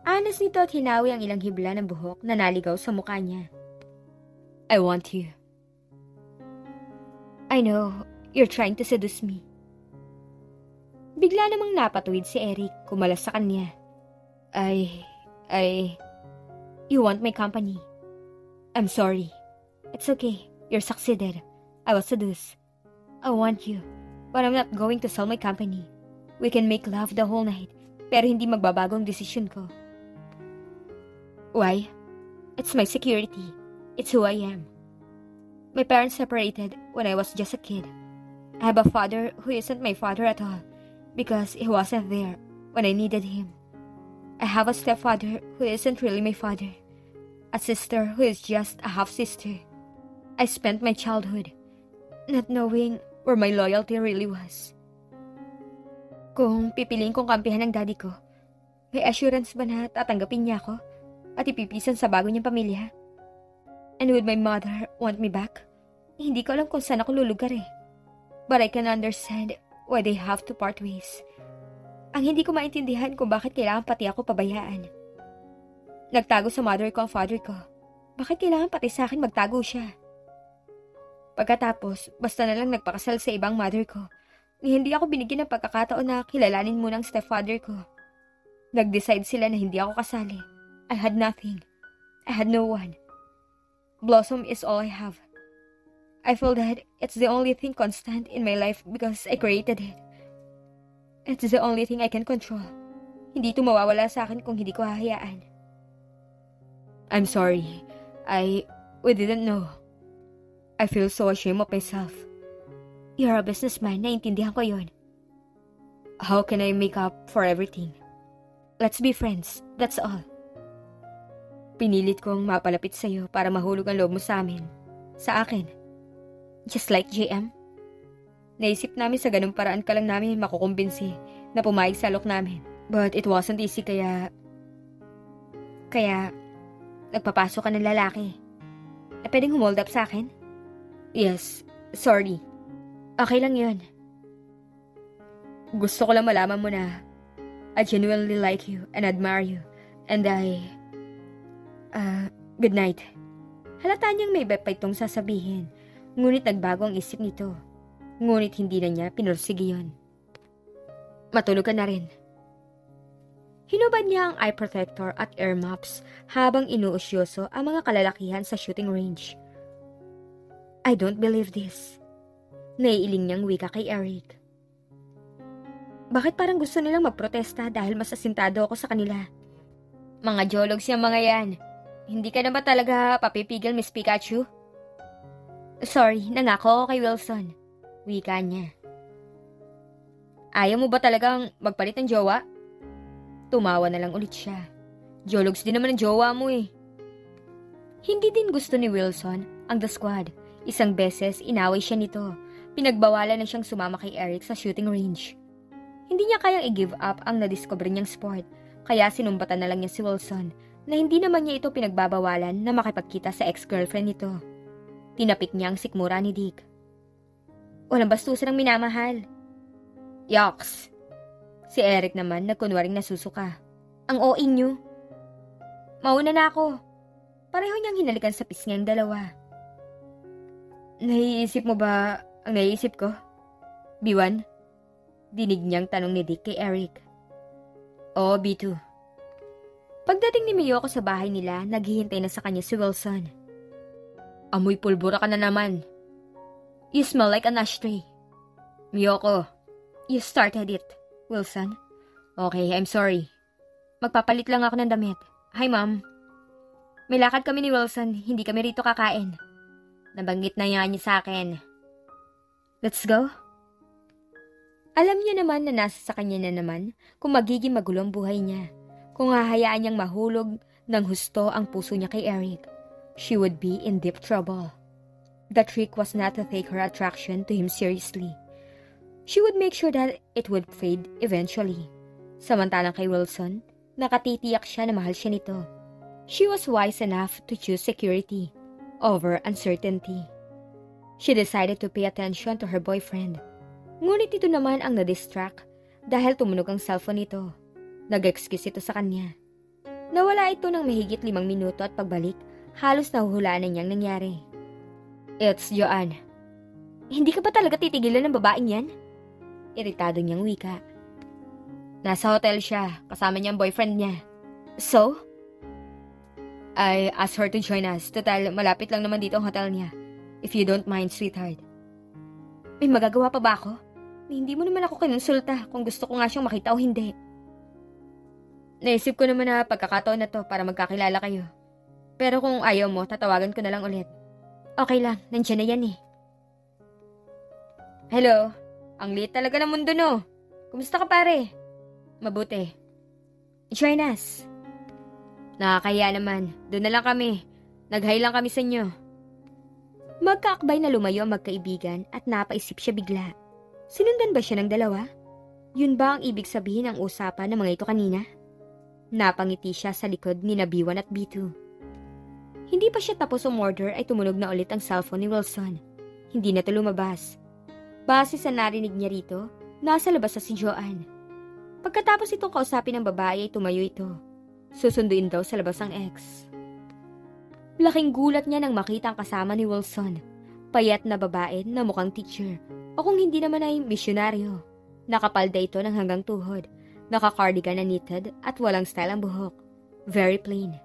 Anas nito at hinawi ang ilang hibla ng buhok na naligaw sa mukha niya. I want you. I know, you're trying to seduce me. Bigla namang napatuwid si Eric, kumalas sa kanya. You want my company? I'm sorry. It's okay, you're succeeded. I was seduced. I want you, but I'm not going to sell my company. We can make love the whole night, pero hindi magbabago ang desisyon ko. Why? It's my security. It's who I am. My parents separated when I was just a kid. I have a father who isn't my father at all because he wasn't there when I needed him. I have a stepfather who isn't really my father. A sister who is just a half-sister. I spent my childhood not knowing where my loyalty really was. Kung pipiliin kong kampihan ng daddy ko, may assurance ba na tatanggapin niya ako at ipipisan sa bago niyang pamilya? And would my mother want me back? Hindi ko alam kung saan ako lulugar eh. But I can understand why they have to part ways. Ang hindi ko maintindihan kung bakit kailangan pati ako pabayaan. Nagtago sa mother ko ang father ko. Bakit kailangan pati sa akin magtago siya? Pagkatapos, basta na lang nagpakasal sa ibang mother ko, hindi ako binigyan ng pagkakataon na kilalanin muna ang stepfather ko. Nag-decide sila na hindi ako kasali. I had nothing. I had no one. Blossom is all I have. I feel that it's the only thing constant in my life because I created it. It's the only thing I can control. Hindi ito mawawala sa akin kung hindi ko hahayaan. I'm sorry. We didn't know. I feel so ashamed of myself. You're a businessman, naiintindihan ko yun. How can I make up for everything? Let's be friends, that's all. Pinilit kong mapalapit sa'yo para mahulog ang loob mo sa amin. Sa akin. Just like JM. Naisip namin sa ganung paraan ka lang namin makukumbinsi na pumayag sa alok namin. But it wasn't easy kaya nagpapasok ka ng lalaki. Pwedeng humold up sa akin? Yes, sorry. Okay lang yun. Gusto ko lang malaman mo na I genuinely like you and admire you. And good night. Halata niyang may iba pa itong sasabihin. Ngunit nagbago ang isip nito. Ngunit hindi na niya pinursige yun. Matulog ka na rin. Hinubad niya ang eye protector at ear muffs habang inuusyoso ang mga kalalakihan sa shooting range. I don't believe this. Naiiling niyang wika kay Eric. Bakit parang gusto nilang magprotesta dahil mas asintado ako sa kanila? Mga jologs yung mga yan. Hindi ka na ba talaga papipigil, Miss Pikachu? Sorry, nangako ako kay Wilson. Wika niya. Ayaw mo ba talagang magpalit ng jowa? Tumawa na lang ulit siya. Jologs din naman ang jowa mo eh. Hindi din gusto ni Wilson ang The Squad. Isang beses inaway siya nito. Pinagbawalan na siyang sumama kay Eric sa shooting range. Hindi niya kayang i-give up ang nadiscover niyang sport. Kaya sinumbatan na lang niya si Wilson na hindi naman niya ito pinagbabawalan na makipagkita sa ex-girlfriend nito. Tinapik niya ang sikmura ni Dick. Walang bastusan ang minamahal. Yoks! Si Eric naman nagkunwaring nasusuka. Ang OA niyo. Mauna na ako. Pareho niyang hinalikan sa pisngi ang dalawa. Naiisip mo ba ang naiisip ko? B1? Dinig niyang tanong ni Dick kay Eric. Oo, B2. Pagdating ni Miyoko sa bahay nila, naghihintay na sa kanya si Wilson. Amoy pulbura ka na naman. You smell like an ashtray. Miyoko, you started it, Wilson. Okay, I'm sorry. Magpapalit lang ako ng damit. Hi, Mom. May lakad kami ni Wilson, hindi kami rito kakain. Nabanggit na niya sa akin. Let's go? Alam niya naman na nasa sa kanya na naman kung magiging magulo ang buhay niya. Kung hahayaan niyang mahulog ng husto ang puso niya kay Eric. she would be in deep trouble. The trick was not to take her attraction to him seriously. She would make sure that it would fade eventually. Samantalang kay Wilson, nakatitiyak siya na mahal siya nito. She was wise enough to choose security over uncertainty. She decided to pay attention to her boyfriend. Ngunit ito naman ang na-distract dahil tumunog ang cellphone nito. Nag-excuse ito sa kanya. Nawala ito ng mahigit 5 minuto at pagbalik, halos nahuhulaan na niyang nangyari. It's Joanne. Hindi ka ba talaga titigilan ng babaeng yan? Iritado niyang wika. Nasa hotel siya, kasama niya ang boyfriend niya. So? I asked her to join us. Total, malapit lang naman dito ang hotel niya. If you don't mind, sweetheart. May magagawa pa ba ako? Hindi mo naman ako kinonsulta kung gusto ko nga siyang makita o hindi. Naisip ko naman na pagkakataon na to para magkakilala kayo. Pero kung ayaw mo, tatawagan ko na lang ulit. Okay lang, nandiyan na yan eh. Hello, ang liit talaga ng mundo no. Kumusta ka pare? Mabuti. Join us. Nakakahiya naman, doon na lang kami. Nag-hi lang kami sa inyo. Magkaakbay na lumayo ang magkaibigan at napaisip siya bigla. Sinundan ba siya ng dalawa? Yun ba ang ibig sabihin ng usapan ng mga ito kanina? Napangiti siya sa likod ni B1 at B2. Hindi pa siya tapos umorder ay tumunog na ulit ang cellphone ni Wilson. Hindi na ito lumabas. Base sa narinig niya rito, nasa labas na si Joanne. Pagkatapos itong kausapin ng babae ay tumayo ito. Susunduin daw sa labas ang ex. Laking gulat niya nang makita ang kasama ni Wilson. Payat na babae na mukhang teacher o kung hindi naman ay misyonaryo. Nakapalda ito ng hanggang tuhod. Naka-cardigan na knitted at walang style ang buhok. Very plain.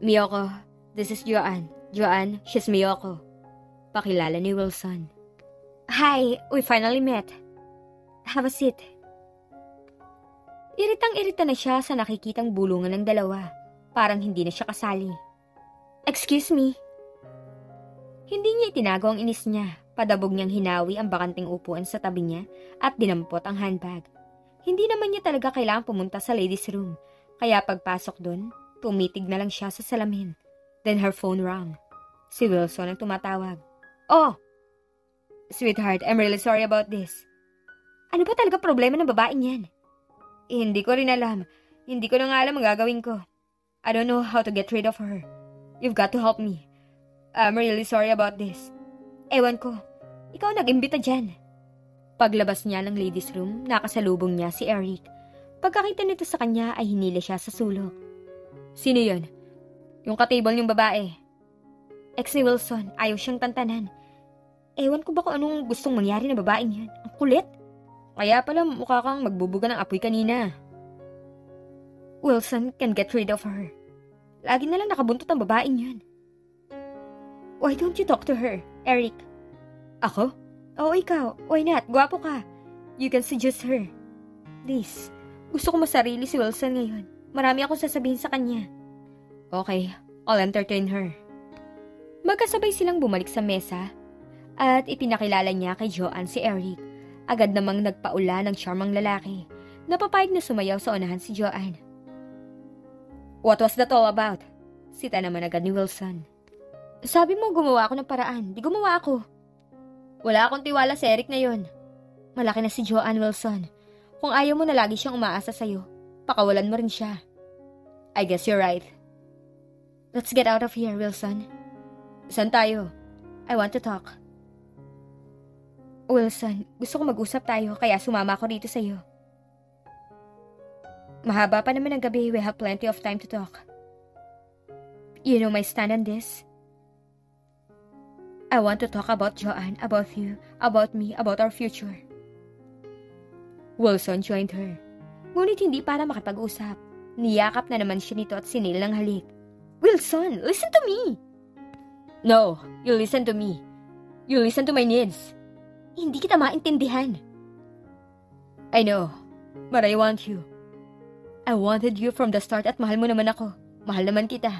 Miyoko, this is Joanne. Joanne, she's Miyoko. Pakilala ni Wilson. Hi, we finally met. Have a seat. Iritang-irita na siya sa nakikitang bulungan ng dalawa. Parang hindi na siya kasali. Excuse me. Hindi niya itinago ang inis niya. Padabog niyang hinawi ang bakanting upuan sa tabi niya at dinampot ang handbag. Hindi naman niya talaga kailangang pumunta sa ladies' room. Kaya pagpasok doon, tumitig na lang siya sa salamin. Then her phone rang. Si Wilson ang tumatawag. Oh! Sweetheart, I'm really sorry about this. Ano ba talaga problema ng babaeng yan? Hindi ko rin alam. Hindi ko na nga alam ang gagawin ko. I don't know how to get rid of her. You've got to help me. I'm really sorry about this. Ewan ko. Ikaw nag-imbita dyan. Paglabas niya ng ladies' room, nakasalubong niya si Eric. Pagkakita nito sa kanya ay hinila siya sa sulok. Sino yun? Yung katable niyong babae. Ex ni Wilson, ayaw siyang tantanan. Ewan ko ba kung anong gustong mangyari na babaeng yan. Ang kulit. Kaya pala mukha kang magbubuga ng apoy kanina. Wilson can get rid of her. Lagi na lang nakabuntot ang babaeng yan. Why don't you talk to her, Eric? Ako? Oo, ikaw. Why not? Gwapo ka. You can seduce her. Please, gusto ko masarili si Wilson ngayon. Marami akong sasabihin sa kanya. Okay, I'll entertain her. Magkasabay silang bumalik sa mesa at ipinakilala niya kay Joanne si Eric. Agad namang nagpaula ng charmang lalaki. Napapayag na sumayaw sa unahan si Joanne. What was that all about? Sita naman agad ni Wilson. Sabi mo gumawa ako ng paraan. Di gumawa ako. Wala akong tiwala sa Eric na yon. Malaki na si Joanne, Wilson. Kung ayaw mo na lagi siyang umaasa sa'yo, pakawalan mo rin siya. I guess you're right. Let's get out of here, Wilson. Saan tayo? I want to talk. Wilson, gusto ko mag-usap tayo kaya sumama ako dito sa'yo. Mahaba pa naman ang gabi, we have plenty of time to talk. You know my stand on this? I want to talk about Joanne, about you, about me, about our future. Wilson joined her. Ngunit hindi para makipag-usap. Niyakap na naman siya nito at sinil ng halik. Wilson, listen to me! No, you listen to me. You listen to my needs. Hindi kita maintindihan. I know, but I want you. I wanted you from the start at mahal mo naman ako. Mahal naman kita.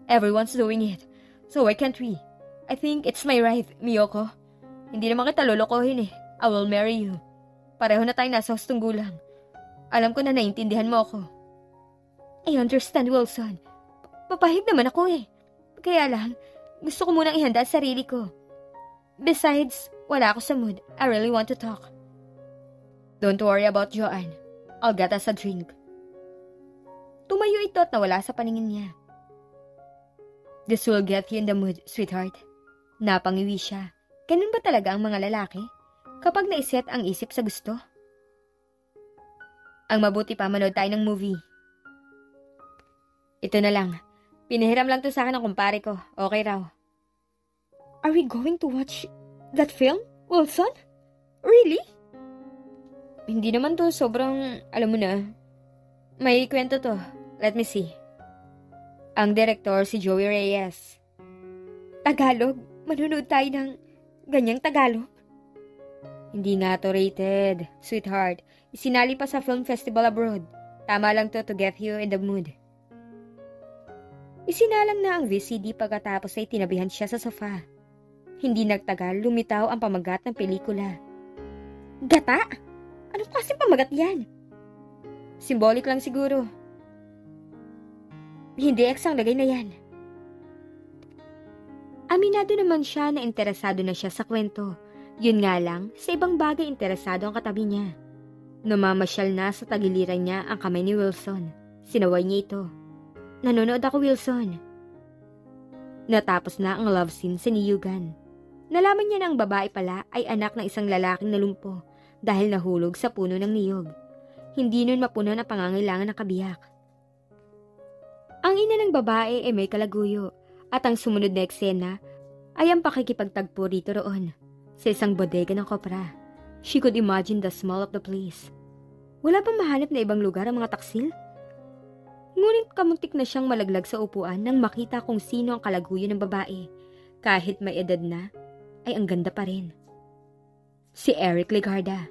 Everyone's doing it, so why can't we? I think it's my right, Miyoko. Hindi naman kita lolokohin eh. I will marry you. Pareho na tayong nasa hustong gulang. Alam ko na naiintindihan mo ako. I understand, Wilson. Papahig naman ako eh. Kaya lang, gusto ko munang ihanda ang sarili ko. Besides, wala ako sa mood. I really want to talk. Don't worry about Joanne. I'll get us a drink. Tumayo ito at nawala sa paningin niya. This will get you in the mood, sweetheart. Napangiwi siya. Ganun ba talaga ang mga lalaki? Kapag naiset ang isip sa gusto? Ang mabuti pa, manood tayo ng movie. Ito na lang. Pinahiram lang to sa akin ng kumpare ko. Okay raw. Are we going to watch that film, Wilson? Really? Hindi naman to sobrang, alam mo na. May kwento to. Let me see. Ang direktor si Joey Reyes. Tagalog? Manunood tayo ng ganyang Tagalog? Hindi nga to rated, sweetheart. Isinali pa sa film festival abroad. Tama lang to get you in the mood. Isinalang na ang VCD pagkatapos ay tinabihan siya sa sofa. Hindi nagtagal, lumitaw ang pamagat ng pelikula. Gata? Anong klaseng pamagat yan? Symbolic lang siguro. Hindi X ang lagay na yan. Aminado naman siya na interesado na siya sa kwento. Yun nga lang, sa ibang bagay interesado ang katabi niya. Namamasyal na sa tagiliran niya ang kamay ni Wilson. Sinaway niya ito. Nanonood ako, Wilson. Natapos na ang love scene sa niyugan. Nalaman niya na ang babae pala ay anak ng isang lalaking nalumpo dahil nahulog sa puno ng niyog. Hindi nun mapunan ang pangangailangan ng kabiyak. Ang ina ng babae ay may kalaguyo at ang sumunod na eksena ay ang pakikipagtagpo rito roon sa isang bodega ng kopra. She could imagine the smell of the place. Wala bang mahanap na ibang lugar ang mga taksil? Ngunit kamuntik na siyang malaglag sa upuan nang makita kung sino ang kalaguyo ng babae. Kahit may edad na, ay ang ganda pa rin. Si Eric Legarda.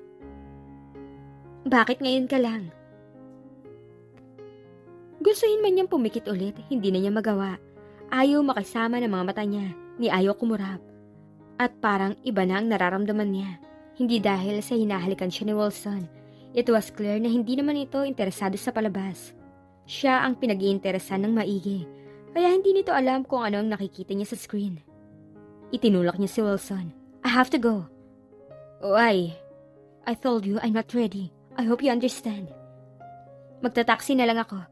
Bakit ngayon ka lang? Gustuhin man niyang pumikit ulit, hindi na niya magawa. Ayaw makasama ng mga mata niya, ni ayaw kumurap. At parang iba na ang nararamdaman niya. Hindi dahil sa hinahalikan siya ni Wilson. It was clear na hindi naman ito interesado sa palabas. Siya ang pinag-iinteresan ng maigi, kaya hindi nito alam kung ano ang nakikita niya sa screen. Itinulak niya si Wilson. I have to go. Why? I told you I'm not ready. I hope you understand. Magta-taxi na lang ako.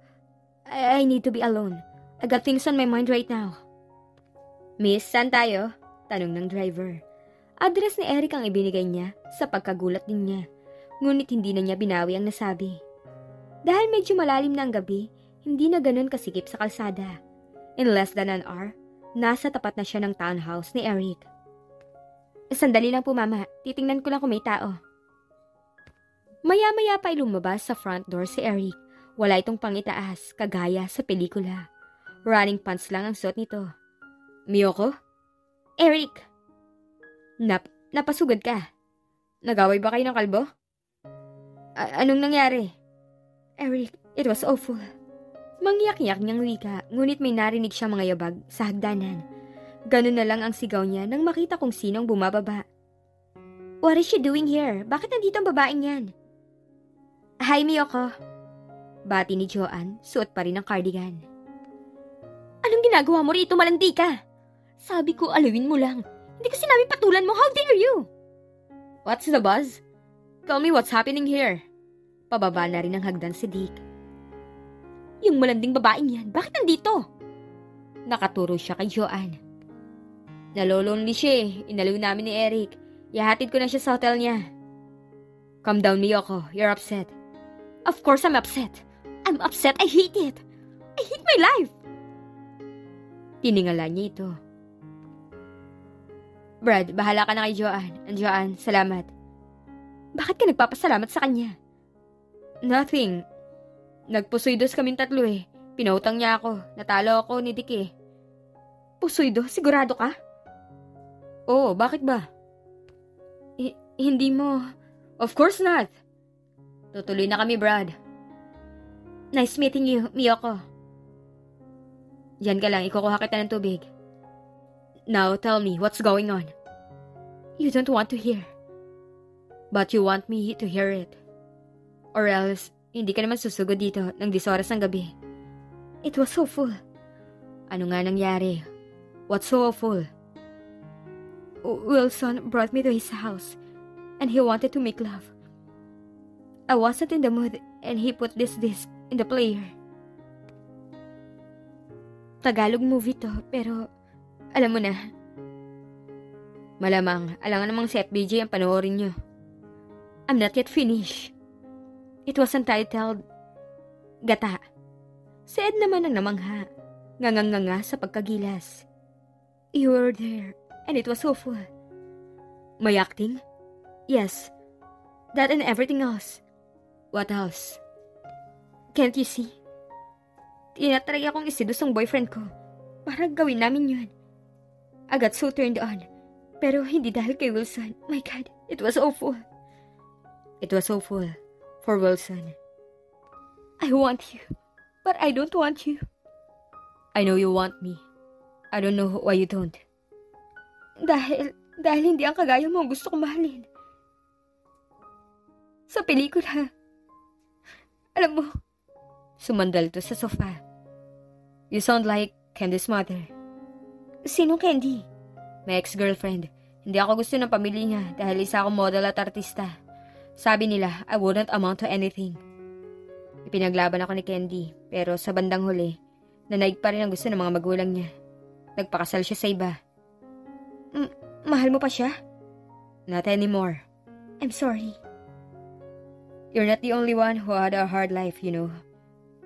I need to be alone. I got things on my mind right now. Miss, saan tayo? Tanong ng driver. Address ni Eric ang ibinigay niya sa pagkagulat din niya. Ngunit hindi na niya binawi ang nasabi. Dahil medyo malalim na ang gabi, hindi na ganun kasikip sa kalsada. In less than an hour, nasa tapat na siya ng townhouse ni Eric. Sandali lang po, Mama. Titingnan ko lang kung may tao. Maya-maya pa ay lumabas sa front door si Eric. Wala itong pangitaas, kagaya sa pelikula. Running pants lang ang suot nito. Miyoko? Eric! Napasugod ka. Nagaway ba kayo ng kalbo? Anong nangyari? Eric, it was awful. Mangyak-yak niyang wika, ngunit may narinig siya mga yabag sa hagdanan. Ganun na lang ang sigaw niya nang makita kung sinong bumababa. What is she doing here? Bakit nandito ang babaeng yan? Hi, Miyoko. Bati ni Joanne, suot pa rin ang cardigan. Anong ginagawa mo rito, malandi ka? Sabi ko, alawin mo lang. Hindi ko sinabi patulan mo, how dare you? What's the buzz? Tell me what's happening here. Pababa na rin ang hagdan si Dick. Yung malanding babaeng yan, bakit nandito? Nakaturo siya kay Joanne. Nalolonely siya eh. Inaliw namin ni Eric. Ihatid ko na siya sa hotel niya. Calm down, Miyoko. You're upset. Of course I'm upset. I'm upset. I hate it. I hate my life. Tiningala niya ito. Brad, bahala ka na kay Joanne. And Joanne, salamat. Bakit ka nagpapasalamat sa kanya? Nothing. Nagpusoy-dos kaming tatlo eh. Pinautang niya ako. Natalo ako ni Dick eh. Pusoy-do? Sigurado ka? Oo, bakit ba? Hindi mo. Of course not. Tutuloy na kami, Brad. Nice meeting you, Miyoko. Diyan ka lang, ikukuha kita ng tubig. Now, tell me, what's going on? You don't want to hear. But you want me to hear it. Or else, hindi ka naman susugod dito ng 10 oras ng gabi. It was so full. Ano nga nangyari? What's so awful? Wilson brought me to his house, and he wanted to make love. I wasn't in the mood, and he put this disc in the player. Tagalog movie to, pero alam mo na. Malamang, alangan namang si FBJ ang panoorin nyo. I'm not yet finished. It was entitled Gata. Si Ed naman ang namangha, nganganga sa pagkagilas. You were there, and it was awful. My acting? Yes. That and everything else. What else? Can't you see? Tinatry akong isidus ang boyfriend ko para gawin namin yun. I got so turned on. Pero hindi dahil kay Wilson. My God, it was awful. It was awful for Wilson. I want you, but I don't want you. I know you want me. I don't know why you don't. Dahil hindi ang kagaya mo ang gusto kong mahalin. Sa pelikula. Alam mo, sumandal to sa sofa. You sound like Candy's mother. Sinong Candy? My ex-girlfriend. Hindi ako gusto ng pamilya niya dahil isa akong model at artista. Sabi nila, I wouldn't amount to anything. Ipinaglaban ako ni Candy, pero sa bandang huli, nanaig pa rin ang gusto ng mga magulang niya. Nagpakasal siya sa iba. Mahal mo pa siya? Not anymore. I'm sorry. You're not the only one who had a hard life, you know.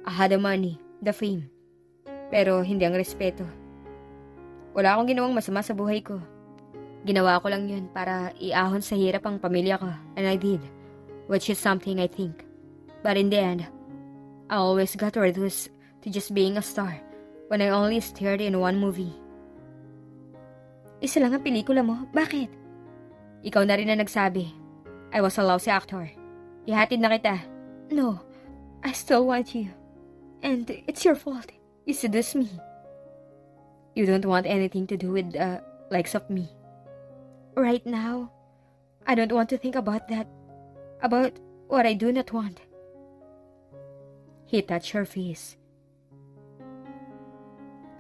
I had the money, the fame. Pero hindi ang respeto. Wala akong ginawang masama sa buhay ko. Ginawa ko lang yun para iahon sa hirap ang pamilya ko. And I did. Which is something I think. But in the end, I always got reduced to just being a star when I only starred in one movie. Isa lang ang pelikula mo? Bakit? Ikaw na rin na nagsabi. I was a lousy actor. Ihatid na kita. No, I still want you. And it's your fault. You seduced me. You don't want anything to do with the likes of me. Right now, I don't want to think about that. About what I do not want. He touched her face.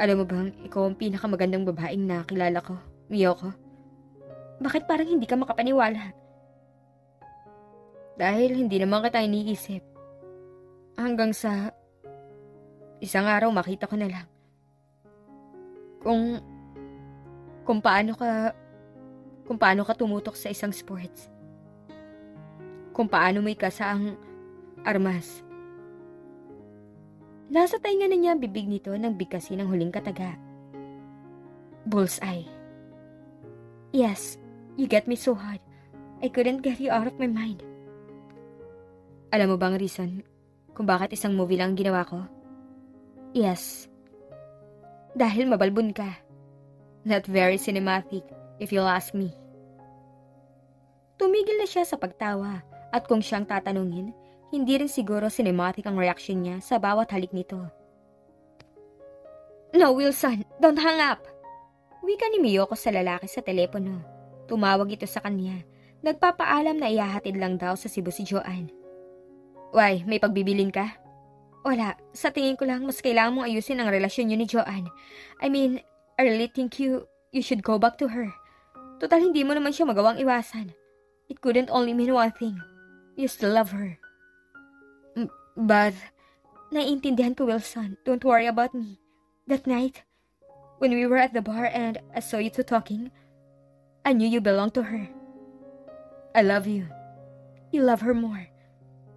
Alam mo bang, ikaw ang pinakamagandang babaeng nakilala ko, Miyoko? Bakit parang hindi ka makapaniwala? Dahil hindi naman kita iniisip. Hanggang sa isang araw makita ko na lang. Kung paano ka tumutok sa isang sports. Kung paano may kasaang armas. Nasa tainga na niya ang bibig nito nang bigkasin ng huling kataga. Bullseye. Yes, you get me so hard. I couldn't get you out of my mind. Alam mo bang reason kung bakit isang movie lang ginawa ko? Yes. Dahil mabalbon ka. Not very cinematic, if you'll ask me. Tumigil na siya sa pagtawa at kung siyang tatanungin, hindi rin siguro cinematic ang reaction niya sa bawat halik nito. No, Wilson, don't hang up! Wika ni Miyoko sa lalaki sa telepono. Tumawag ito sa kanya. Nagpapaalam na ihahatid lang daw sa Cebu si Joanne. Why, may pagbibilin ka? Wala, sa tingin ko lang mas kailangan mong ayusin ang relasyon niyo ni Joanne. I mean, I really think you should go back to her. Total hindi mo naman siya magawang iwasan. It couldn't only mean one thing. You still love her. But, naiintindihan ko, Wilson. Don't worry about me. That night, when we were at the bar and I saw you two talking, I knew you belonged to her. I love you. You love her more.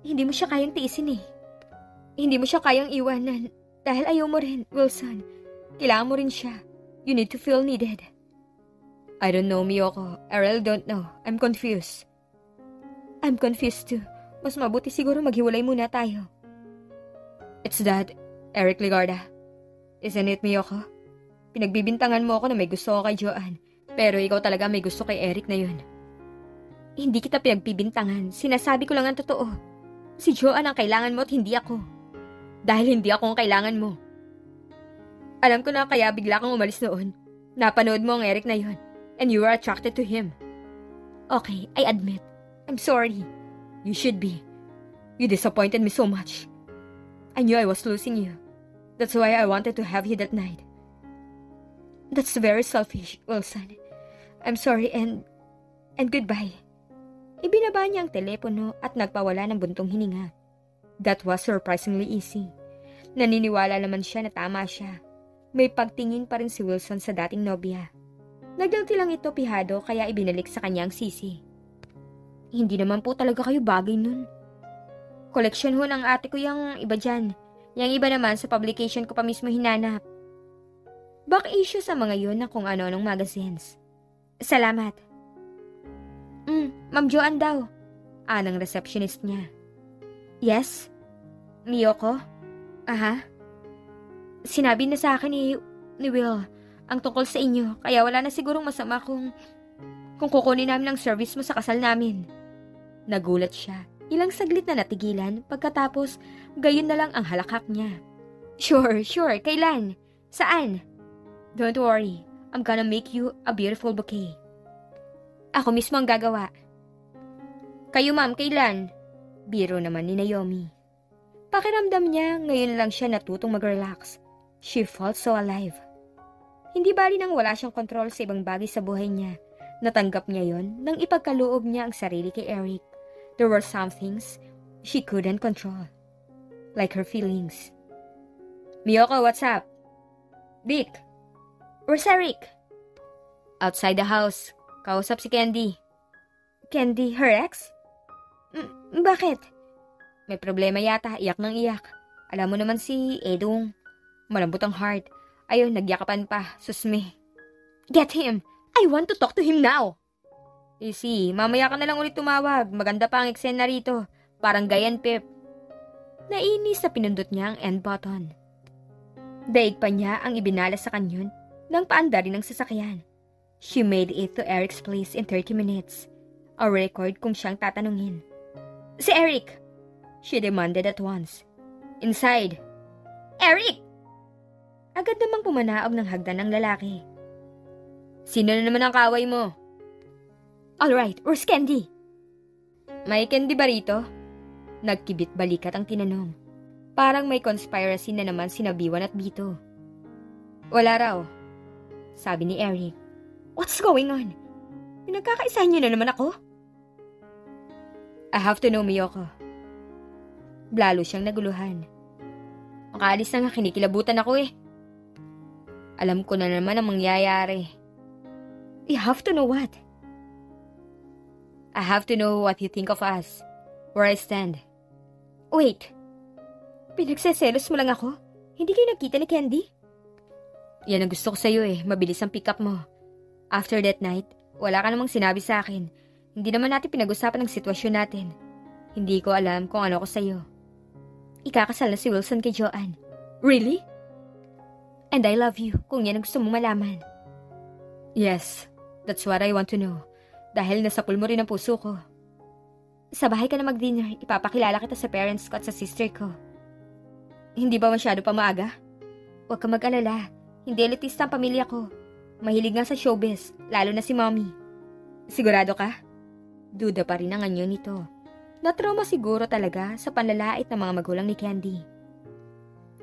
Hindi mo siya kayang tiisin eh. Hindi mo siya kayang iwanan dahil ayaw mo rin, Wilson. Kailangan mo rin siya. You need to feel needed. I don't know, Miyoko. I really don't know. I'm confused. I'm confused too. Mas mabuti siguro maghiwalay muna tayo. It's that, Eric Ligarda. Isn't it, Miyoko? Pinagbibintangan mo ako na may gusto ko kay Joanne. Pero ikaw talaga may gusto kay Eric na yun. Hindi kita pinagbibintangan. Sinasabi ko lang ang totoo. Si Joanne ang kailangan mo at hindi ako. Dahil hindi ako ang kailangan mo. Alam ko na kaya bigla kang umalis noon. Napanood mo ang Eric na yun. And you were attracted to him. Okay, I admit. I'm sorry. You should be. You disappointed me so much. I knew I was losing you. That's why I wanted to have you that night. That's very selfish, Wilson. I'm sorry and goodbye. Ibinaba niya ang telepono at nagpawala ng buntong hininga. That was surprisingly easy. Naniniwala naman siya na tama siya. May pagtingin pa rin si Wilson sa dating nobya. Nagdalti lang ito pihado kaya ibinalik sa kanya ang sisi. Hindi naman po talaga kayo bagay nun. Koleksyon ho ng ate ko yung iba dyan. Yung iba naman sa publication ko pa mismo hinanap. Back issue sa mga yun ng kung ano-anong magazines. Salamat. Ma'am Joanne daw. Anang receptionist niya. Yes? Miyoko? Aha. Sinabi na sa akin ni Will ang tungkol sa inyo, kaya wala na sigurong masama kung kukunin namin ang service mo sa kasal namin. Nagulat siya. Ilang saglit na natigilan, pagkatapos gayon na lang ang halakhak niya. Sure. Kailan? Saan? Don't worry. I'm gonna make you a beautiful bouquet. Ako mismo ang gagawa. Kayo ma'am, kailan? Biro naman ni Naomi. Pakiramdam niya, ngayon lang siya natutong mag-relax. She felt so alive. Hindi bali nang wala siyang kontrol sa ibang bagay sa buhay niya. Natanggap niya yon nang ipagkaloob niya ang sarili kay Eric. There were some things she couldn't control. Like her feelings. Miyoko, what's up? Vic, where's Eric? Outside the house. Kausap si Candy. Candy, her ex? Bakit? May problema yata, iyak ng iyak. Alam mo naman si Edong. Malambot ang heart. Ayun, nagyakapan pa. Susme. Get him! I want to talk to him now! Easy, mamaya ka na lang ulit tumawag. Maganda pa ang eksena rito. Parang gayan, Pep. Nainis na pinundot niya ang end button. Daig pa niya ang ibinala sa kanyon nang paanda rin ng sasakyan. She made it to Eric's place in 30 minutes. A record kung siyang tatanungin. Si Eric! She demanded at once. Inside. Eric! Agad namang pumanaog ng hagdan ng lalaki. Sino na naman ang kaway mo? Alright, where's Candy? May Candy ba rito? Nagkibit balikat ang tinanong. Parang may conspiracy na naman sina Biwan at Bito. Wala raw, sabi ni Eric. What's going on? Pinagkakaisahan niyo na naman ako? I have to know, Miyoko. Lalo siyang naguluhan. Makaalis na nga, kinikilabutan ako eh. Alam ko na naman ang mangyayari. You have to know what? I have to know what you think of us. Where I stand. Wait. Pinagseselos mo lang ako? Hindi kayo nagkita ni Candy? Yan ang gusto ko sa'yo eh. Mabilis ang pick up mo. After that night, wala ka namang sinabi sa akin. Hindi naman natin pinag-usapan ang sitwasyon natin. Hindi ko alam kung ano ko sa'yo. Ikakasal na si Wilson kay Joanne. Really? And I love you, kung yan ang gusto mo malaman. Yes, that's what I want to know. Dahil nasapul mo rin ang puso ko. Sa bahay ka na mag-dinner, ipapakilala kita sa parents ko at sa sister ko. Hindi ba masyado pa maaga? Huwag ka mag-alala. Hindi elitista ang pamilya ko. Mahilig nga sa showbiz, lalo na si mommy. Sigurado ka? Duda pa rin ang anyo nito. Natrauma siguro talaga sa panlalait ng mga magulang ni Candy.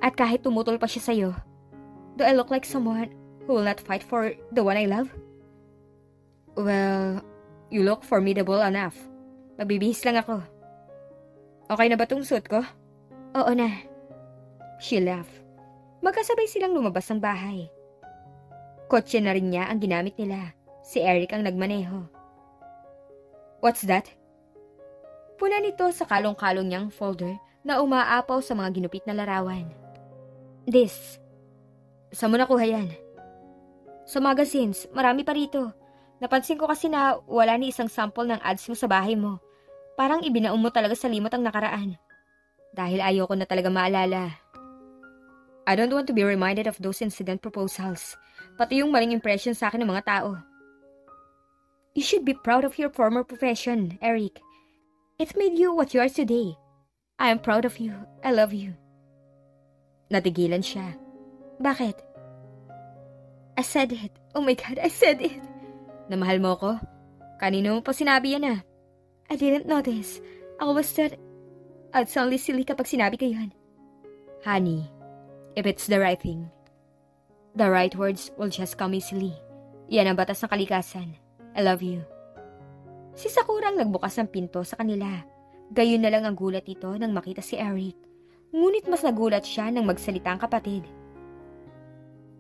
At kahit tumutol pa siya sa'yo, do I look like someone who will not fight for the one I love? Well, you look formidable enough. Magbibihis lang ako. Okay na ba tong suit ko? Oo na. She laughed. Magkasabay silang lumabas ng bahay. Kotse na rin niya ang ginamit nila. Si Eric ang nagmaneho. What's that? Puna nito sa kalong-kalong niyang folder na umaapaw sa mga ginupit na larawan. This. Saan mo nakuha yan? Sa magazines, marami pa rito. Napansin ko kasi na wala ni isang sample ng ads mo sa bahay mo. Parang ibinaon mo talaga sa limot ang nakaraan. Dahil ayoko na talaga maalala. I don't want to be reminded of those incident proposals. Pati yung maling impression sa akin ng mga tao. You should be proud of your former profession, Eric. It made you what you are today. I am proud of you. I love you. Natigilan siya. Bakit? I said it. Oh my God, I said it. Na mahal mo ko? Kanino mo pa sinabi yan ah? I didn't notice. I always thought I'd sound silly kapag sinabi ko yun. Honey, if it's the right thing. The right words will just come easily. Yan ang batas ng kalikasan. I love you. Si Sakura ang nagbukas ng pinto sa kanila. Gayon na lang ang gulat nito nang makita si Eric. Ngunit mas nagulat siya nang magsalita ang kapatid.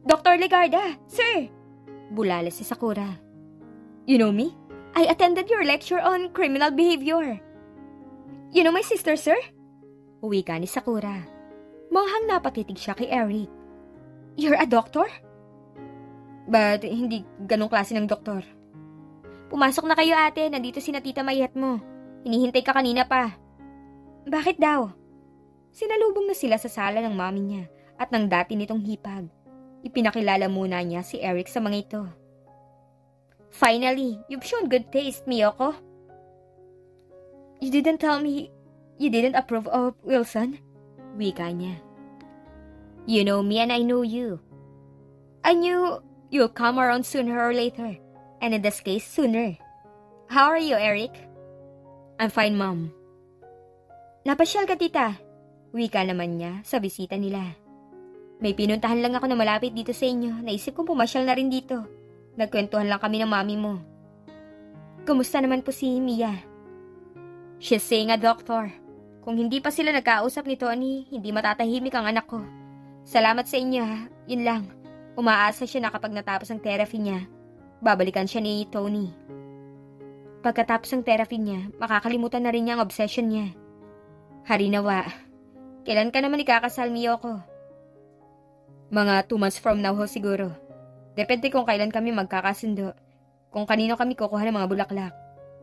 Dr. Legarda, sir! Bulala si Sakura. You know me? I attended your lecture on criminal behavior. You know my sister, sir? Uwi ka ni Sakura. Manghang napatitig siya kay Eric. You're a doctor? But hindi ganong klase ng doktor. Pumasok na kayo ate, nandito si Tita Mayet mo. Hinihintay ka kanina pa. Bakit daw? Sinalubong na sila sa sala ng mami niya at ng dati nitong hipag. Ipinakilala muna niya si Eric sa mga ito. Finally, you've shown good taste, Miyoko. You didn't tell me you didn't approve of Wilson? Wika niya. You know me and I know you. I knew you'll come around sooner or later. And in this case, sooner. How are you, Eric? I'm fine, Mom. Napasyal ka, tita. Wika naman niya sa bisita nila. May pinuntahan lang ako na malapit dito sa inyo. Naisip kong pumasyal na rin dito. Nagkwentuhan lang kami ng mami mo. Kumusta naman po si Mia? She's seeing a doctor. Kung hindi pa sila nagkausap ni Tony, hindi matatahimik ang anak ko. Salamat sa inyo ha. Yun lang. Umaasa siya na kapag natapos ang therapy niya, babalikan siya ni Tony. Pagkatapos ng therapy niya, makakalimutan na rin niya ang obsession niya. Harinawa, kailan ka naman ikakasal, Miyoko? Mga 2 months from now ho siguro. Depende kung kailan kami magkakasundo. Kung kanino kami kukuha ng mga bulaklak.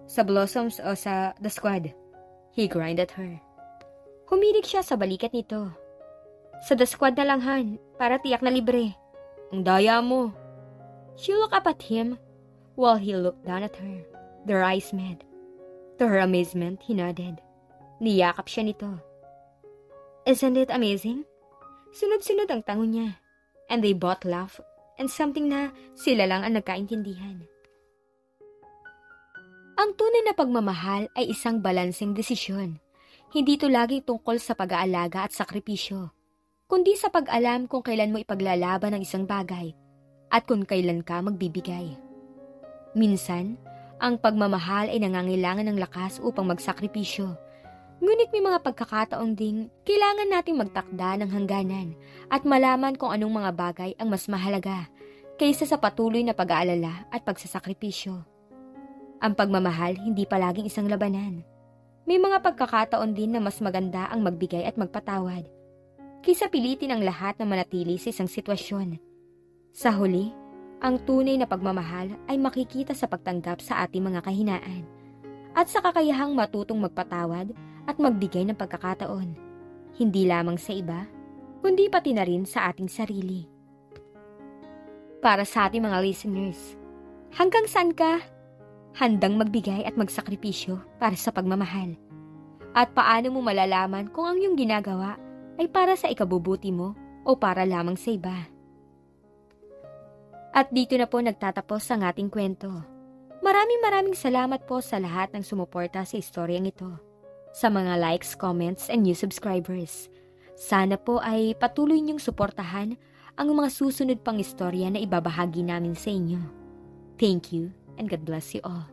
Sa Blossoms o sa The Squad. He grinned at her. Humilig siya sa balikat nito. Sa The Squad na lang, Han, para tiyak na libre. Ang daya mo. She looked up at him while he looked down at her. Their eyes met. To her amazement, he nodded. Niyakap siya nito. Isn't it amazing? Sunod-sunod ang tango niya. And they both laughed and something na sila lang ang nagkaintindihan. Ang tunay na pagmamahal ay isang balanseng desisyon. Hindi ito laging tungkol sa pag-aalaga at sakripisyo, kundi sa pag-alam kung kailan mo ipaglalaban ang isang bagay at kung kailan ka magbibigay. Minsan, ang pagmamahal ay nangangailangan ng lakas upang magsakripisyo. Ngunit may mga pagkakataon ding kailangan nating magtakda ng hangganan at malaman kung anong mga bagay ang mas mahalaga kaysa sa patuloy na pag-aalala at pagsasakripisyo. Ang pagmamahal hindi palaging isang labanan. May mga pagkakataon din na mas maganda ang magbigay at magpatawad kaysa pilitin ang lahat na manatili sa isang sitwasyon. Sa huli, ang tunay na pagmamahal ay makikita sa pagtanggap sa ating mga kahinaan at sa kakayahang matutong magpatawad at magbigay ng pagkakataon, hindi lamang sa iba, kundi pati na rin sa ating sarili. Para sa ating mga listeners, hanggang saan ka handang magbigay at magsakripisyo para sa pagmamahal? At paano mo malalaman kung ang iyong ginagawa ay para sa ikabubuti mo o para lamang sa iba? At dito na po nagtatapos ang ating kwento. Maraming salamat po sa lahat ng sumuporta sa istoryang ito. Sa mga likes, comments, and new subscribers. Sana po ay patuloy niyong suportahan ang mga susunod pang istorya na ibabahagi namin sa inyo. Thank you and God bless you all.